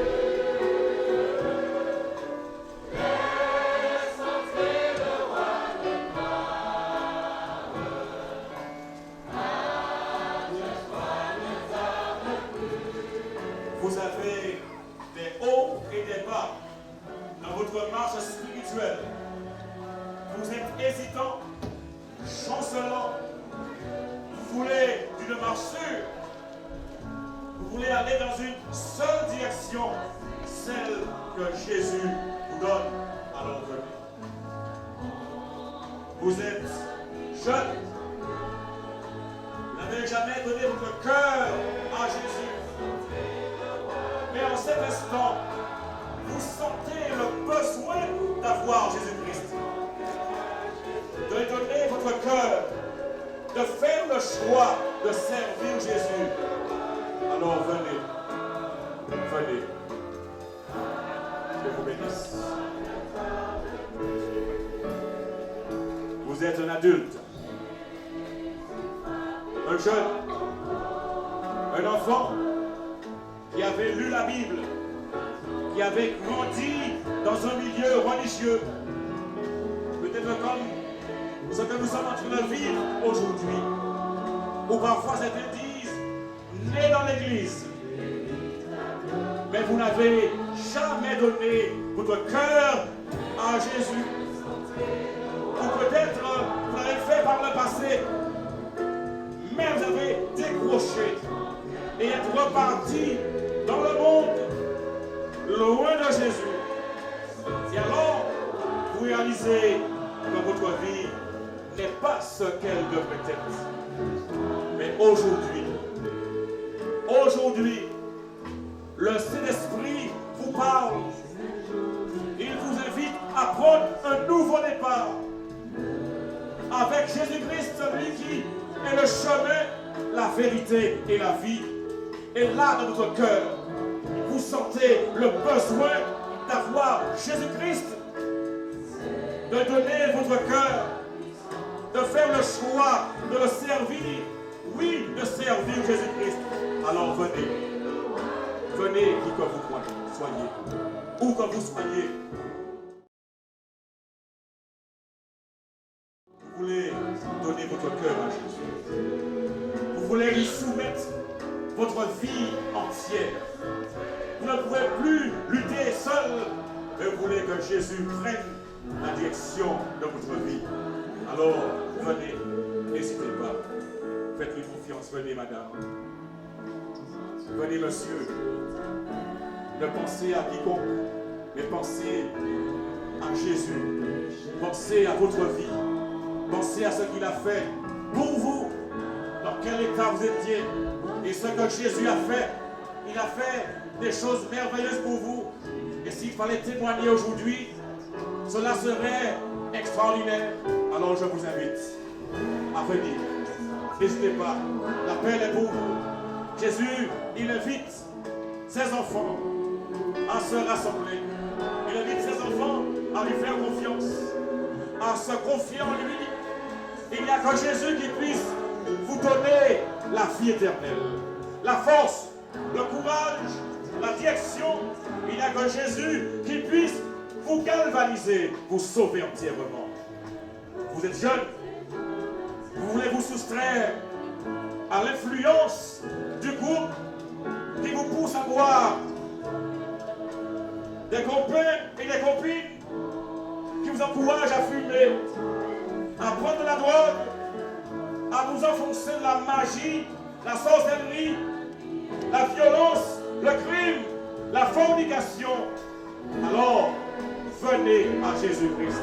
Laisse entrer le roi de gloire. Vous avez des hauts et des bas dans votre marche spirituelle. Vous êtes hésitant, chancelant. Vous voulez d'une marche sûre. Vous voulez aller dans une seule direction, celle que Jésus vous donne. Alors venez. Vous êtes jeune. Vous n'avez jamais donné votre cœur à Jésus. Mais en cet instant, vous sentez le besoin d'avoir Jésus-Christ. De donner votre cœur, de faire le choix de servir Jésus. Alors venez, venez. Que vous bénisse. Vous êtes un adulte, un jeune, un enfant qui avait lu la Bible, qui avait grandi dans un milieu religieux, peut-être comme ce que nous sommes en train de vivre aujourd'hui, ou parfois certains disent, né dans l'église, mais vous n'avez jamais donné votre cœur à Jésus, ou peut-être vous l'avez fait par le passé, mais vous avez décroché et êtes reparti dans le monde, loin de Jésus. Et alors, vous réalisez que votre vie n'est pas ce qu'elle devrait être. Mais aujourd'hui, le Saint-Esprit vous parle. Il vous invite à prendre un nouveau départ avec Jésus-Christ, celui qui est le chemin, la vérité et la vie. Et là, dans votre cœur, vous sentez le besoin d'avoir Jésus-Christ, de donner votre cœur, de faire le choix de le servir. Oui, de servir Jésus-Christ. Alors venez. Venez qui que vous soyez. Où que vous soyez. Vous voulez donner votre cœur à Jésus. Vous voulez lui soumettre votre vie entière. Vous ne pouvez plus lutter seul, mais vous voulez que Jésus prenne la direction de votre vie. Alors, venez, n'hésitez pas. Faites-lui confiance. Venez, madame. Venez, monsieur. Ne pensez à quiconque, mais pensez à Jésus. Pensez à votre vie. Pensez à ce qu'il a fait pour vous. Dans quel état vous étiez. Et ce que Jésus a fait, il a fait des choses merveilleuses pour vous. Et s'il fallait témoigner aujourd'hui, cela serait extraordinaire. Alors je vous invite à venir. N'hésitez pas, l'appel est pour vous. Jésus, il invite ses enfants à se rassembler. Il invite ses enfants à lui faire confiance, à se confier en lui. Il n'y a que Jésus qui puisse vous donner la vie éternelle, la force, le courage, la direction. Il n'y a que Jésus qui puisse vous galvaniser, vous sauver entièrement. Vous êtes jeune, vous voulez vous soustraire à l'influence du groupe qui vous pousse à boire, des copains et des copines qui vous encouragent à fumer, à prendre de la drogue, à vous enfoncer de la magie, la sorcellerie, la violence, le crime, la fornication, alors venez à Jésus-Christ.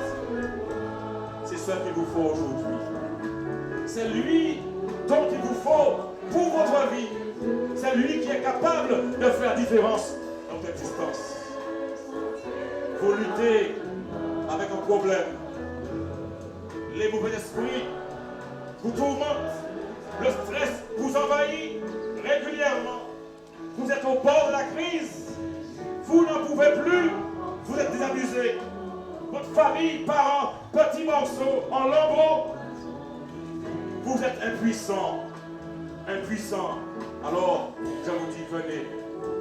C'est ce qu'il vous faut aujourd'hui. C'est lui dont il vous faut pour votre vie. C'est lui qui est capable de faire la différence dans votre existence. Vous luttez avec un problème. Les mauvais esprits vous tourmentent. Le stress vous envahit régulièrement. Vous êtes au bord de la crise. Vous n'en pouvez plus. Vous êtes désabusé. Votre famille part en petits morceaux, en lambeaux. Vous êtes impuissant. Impuissant. Alors, je vous dis, venez.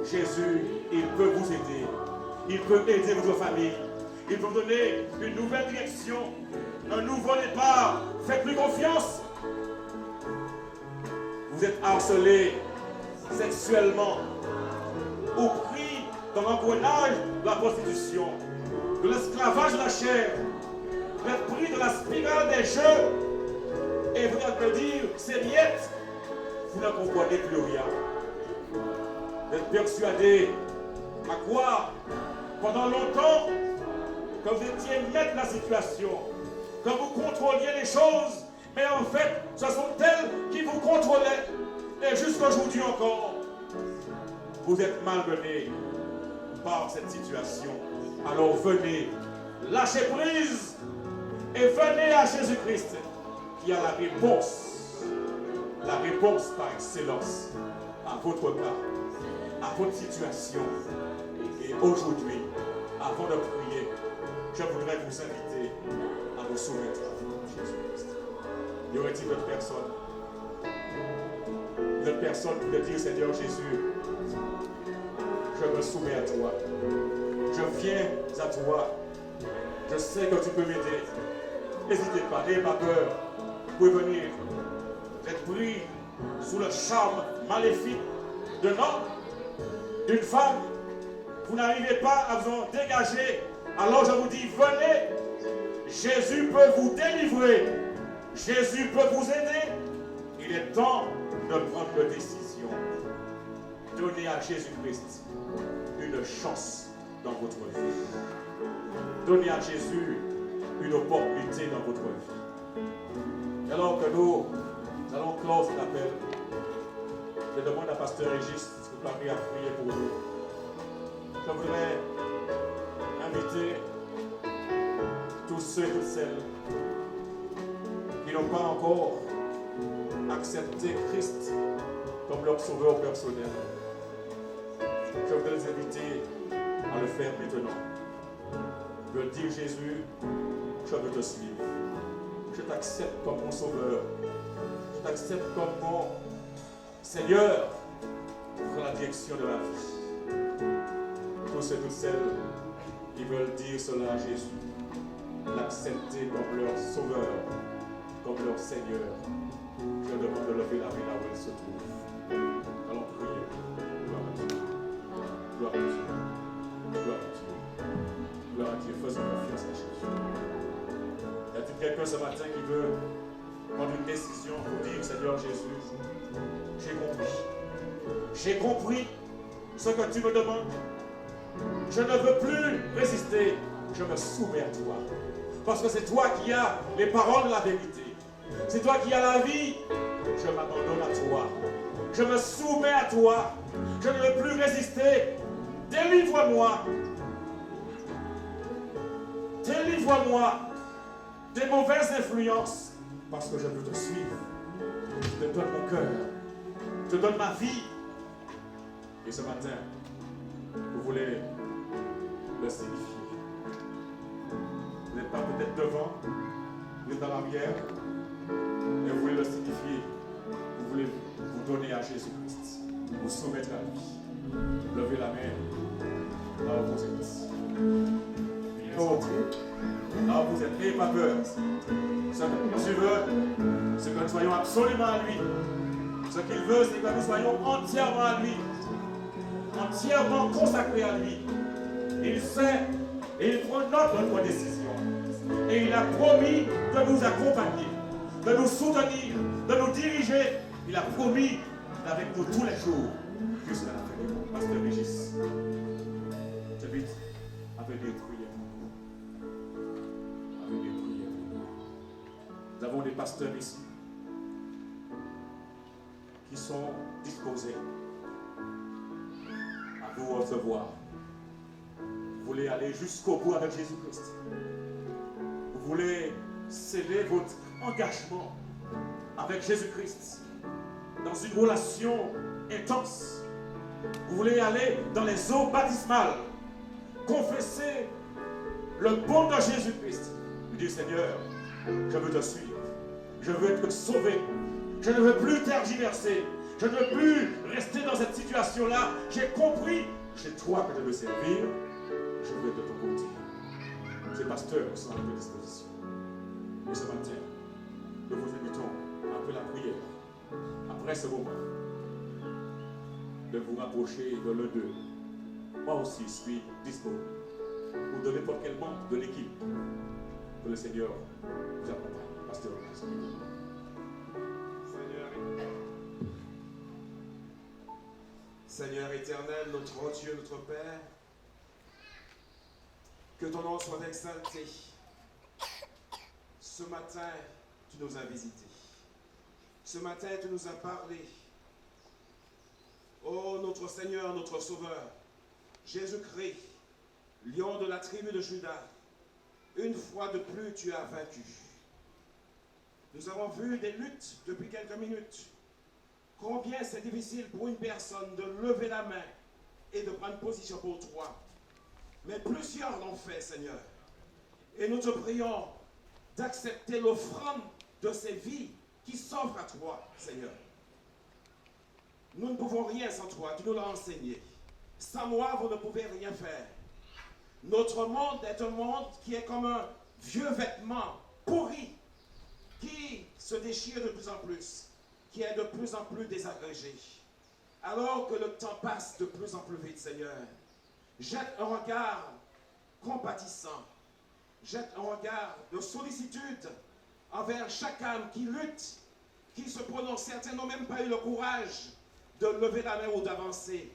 Jésus, il peut vous aider. Il peut aider votre famille. Il peut vous donner une nouvelle direction, un nouveau départ. Faites-lui confiance. Vous êtes harcelé sexuellement ou pris dans l'engrenage de la prostitution, de l'esclavage de la chair. Vous êtes pris dans la spirale des jeux et vous allez me dire, c'est miettes. Vous ne comprenez plus rien. Vous êtes persuadé à croire pendant longtemps que vous étiez maître de la situation, que vous contrôliez les choses, mais en fait, ce sont elles qui vous contrôlaient. Et jusqu'aujourd'hui encore, vous êtes malmené par cette situation. Alors venez, lâchez prise et venez à Jésus-Christ qui a la réponse par excellence à votre cas, à votre situation. Et aujourd'hui, avant de prier, je voudrais vous inviter à vous soumettre à Jésus-Christ. Y aurait-il d'autres personnes? D'autres personnes pour dire, Seigneur Jésus, je me soumets à toi. Je viens à toi. Je sais que tu peux m'aider. N'hésitez pas, n'ayez pas peur. Vous pouvez venir. Vous êtes pris sous le charme maléfique d'un homme, d'une femme. Vous n'arrivez pas à vous en dégager. Alors je vous dis, venez. Jésus peut vous délivrer. Jésus peut vous aider. Il est temps de prendre une décision. Donnez à Jésus-Christ une chance dans votre vie. Donnez à Jésus une opportunité dans votre vie. Alors que nous allons clore cet appel, je demande à Pasteur Régis si vous parlez à prier pour nous. Je voudrais inviter tous ceux et toutes celles qui n'ont pas encore accepté Christ comme leur sauveur personnel. Je voudrais les inviter à le faire maintenant. De dire, Jésus, je veux te suivre. Je t'accepte comme mon sauveur. Je t'accepte comme mon Seigneur pour la direction de la vie. Tous ceux et toutes celles qui veulent dire cela à Jésus, l'accepter comme leur sauveur, comme leur Seigneur, je demande de lever la main là où elle se trouve. Allons prier. Gloire à Dieu. Gloire à Dieu. Gloire à Dieu. Gloire à Dieu. Faisons confiance à Jésus. Y a-t-il quelqu'un ce matin qui veut prendre une décision pour dire, Seigneur Jésus, j'ai compris. J'ai compris ce que tu me demandes. Je ne veux plus résister. Je me soumets à toi. Parce que c'est toi qui as les paroles de la vérité. C'est toi qui as la vie. Je m'abandonne à toi. Je me soumets à toi. Je ne veux plus résister. Délivre-moi. Délivre-moi des mauvaises influences. Parce que je veux te suivre. Je te donne mon cœur. Je te donne ma vie. Et ce matin, vous voulez le signifier. Vous n'êtes pas peut-être devant, vous êtes à l'arrière, mais vous voulez le signifier. Vous voulez vous donner à Jésus-Christ, vous soumettre à lui. Levez la main là où vous êtes. Là où vous êtes, n'ayez pas peur. Ce que Dieu veut, c'est que nous soyons absolument à lui. Ce qu'il veut, c'est que nous soyons entièrement à lui. Entièrement consacrés à lui. Il sait et il prend notre décision. Et il a promis de nous accompagner, de nous soutenir, de nous diriger. Il a promis d'avec nous tous les jours jusqu'à la fin du monde. Pasteur Régis, j'invite à venir prier pour nous. À venir prier pour nous. Nous avons des pasteurs ici qui sont disposés à vous recevoir. Vous voulez aller jusqu'au bout avec Jésus-Christ. Vous voulez sceller votre engagement avec Jésus-Christ dans une relation intense. Vous voulez aller dans les eaux baptismales, confesser le bon de Jésus-Christ. Vous dites, Seigneur, je veux te suivre. Je veux être sauvé. Je ne veux plus tergiverser. Je ne veux plus rester dans cette situation-là. J'ai compris. C'est toi que je veux servir. Je veux être de ton côté. Ces pasteurs sont à votre disposition. Et ce matin, nous vous invitons, après la prière, après ce moment, de vous rapprocher de l'un d'eux. Moi aussi, suis disponible pour donner n'importe quel membre de l'équipe que le Seigneur vous accompagne. Pasteur, Seigneur éternel, notre Dieu, notre Père, que ton nom soit exalté. Ce matin, tu nous as visités. Ce matin, tu nous as parlé. Oh, notre Seigneur, notre Sauveur, Jésus-Christ, lion de la tribu de Juda, une fois de plus, tu as vaincu. Nous avons vu des luttes depuis quelques minutes. Combien c'est difficile pour une personne de lever la main et de prendre position pour toi. Mais plusieurs l'ont fait, Seigneur. Et nous te prions d'accepter l'offrande de ces vies qui s'offrent à toi, Seigneur. Nous ne pouvons rien sans toi, tu nous l'as enseigné. Sans moi, vous ne pouvez rien faire. Notre monde est un monde qui est comme un vieux vêtement pourri, qui se déchire de plus en plus, qui est de plus en plus désagrégé. Alors que le temps passe de plus en plus vite, Seigneur, jette un regard compatissant, jette un regard de sollicitude envers chaque âme qui lutte, qui se prononce. Certains n'ont même pas eu le courage de lever la main ou d'avancer.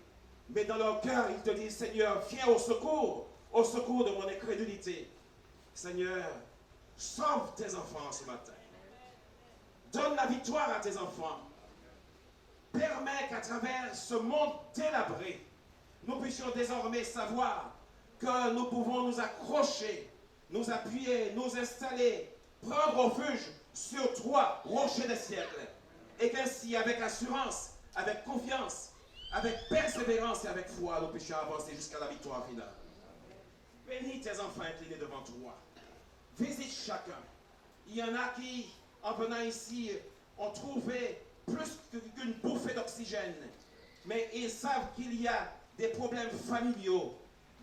Mais dans leur cœur, ils te disent, Seigneur, viens au secours de mon incrédulité. Seigneur, sauve tes enfants ce matin. Donne la victoire à tes enfants. Permets qu'à travers ce monde délabré, nous puissions désormais savoir que nous pouvons nous accrocher, nous appuyer, nous installer, prendre refuge sur toi, rocher des siècles. Et qu'ainsi, avec assurance, avec confiance, avec persévérance et avec foi, nous puissions avancer jusqu'à la victoire finale. Bénis tes enfants inclinés devant toi. Visite chacun. Il y en a qui, en venant ici, ont trouvé plus qu'une bouffée d'oxygène. Mais ils savent qu'il y a des problèmes familiaux,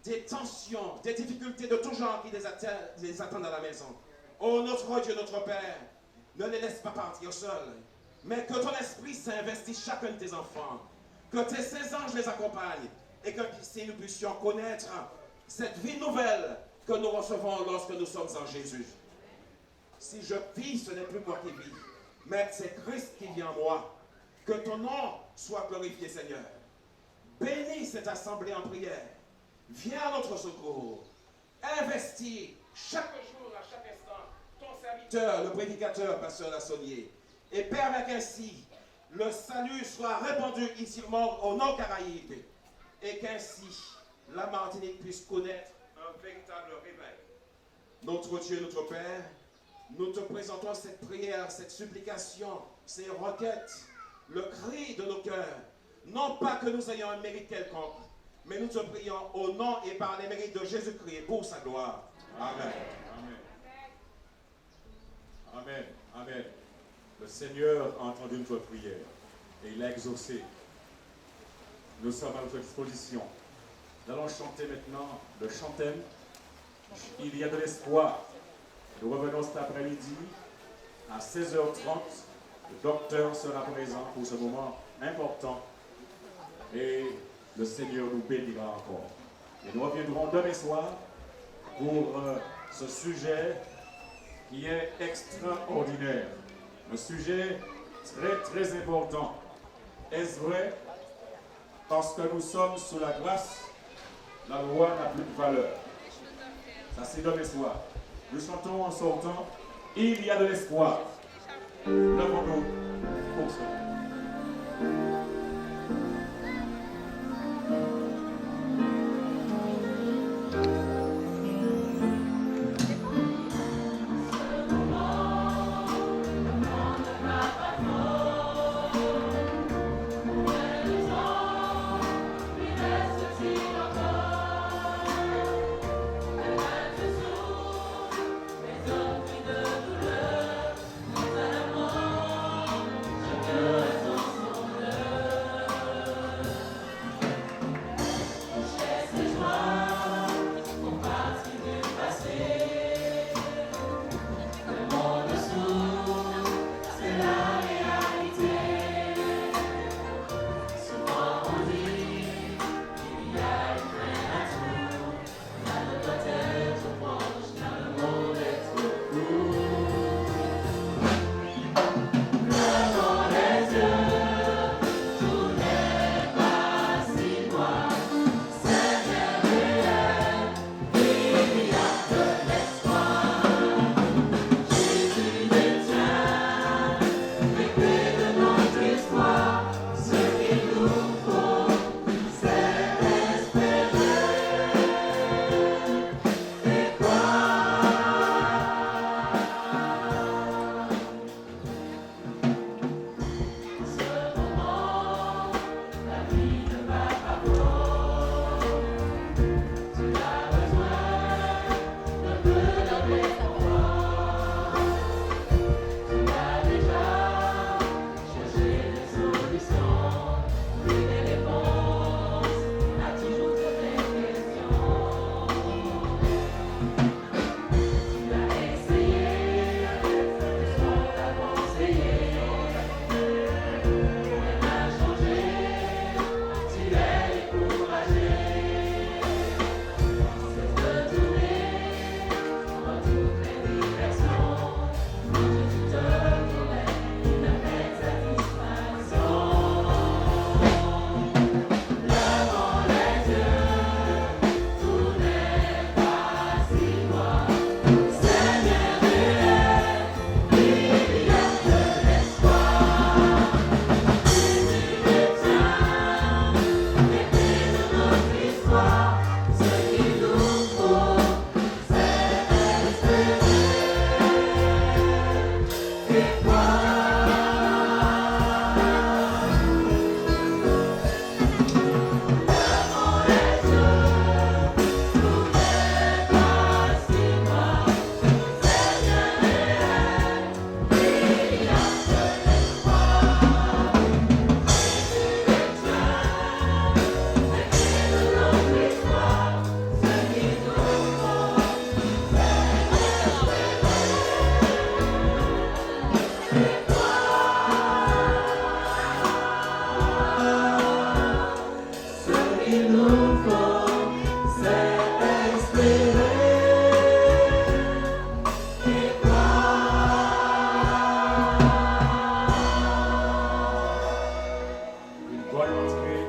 des tensions, des difficultés de tout genre qui les attendent à la maison. Oh notre Dieu, notre Père, ne les laisse pas partir seuls, mais que ton Esprit s'investisse chacun de tes enfants, que tes saints anges les accompagnent, et que si nous puissions connaître cette vie nouvelle que nous recevons lorsque nous sommes en Jésus. Si je vis, ce n'est plus moi qui vis, mais c'est Christ qui vit en moi. Que ton nom soit glorifié, Seigneur. Bénis cette assemblée en prière. Viens à notre secours. Investis chaque jour, à chaque instant, ton serviteur, le prédicateur, pasteur Lassonnier. Et permets qu'ainsi le salut soit répandu ici au Nord-Caraïbe. Et qu'ainsi la Martinique puisse connaître un véritable réveil. Notre Dieu, notre Père, nous te présentons cette prière, cette supplication, ces requêtes, le cri de nos cœurs. Non pas que nous ayons un mérite quelconque, mais nous te prions au nom et par les mérites de Jésus-Christ et pour sa gloire. Amen. Amen. Amen. Amen. Le Seigneur a entendu notre prière et il a exaucé. Nous sommes à votre disposition. Nous allons chanter maintenant le chantème. Il y a de l'espoir. Nous revenons cet après-midi à 16h30. Le docteur sera présent pour ce moment important. Et le Seigneur nous bénira encore. Et nous reviendrons demain soir pour ce sujet qui est extraordinaire. Un sujet très important. Est-ce vrai? Parce que nous sommes sous la grâce, la loi n'a plus de valeur. Ça, c'est de l'espoir. Nous chantons en sortant, il y a de l'espoir. Levons-nous pour ça. Good.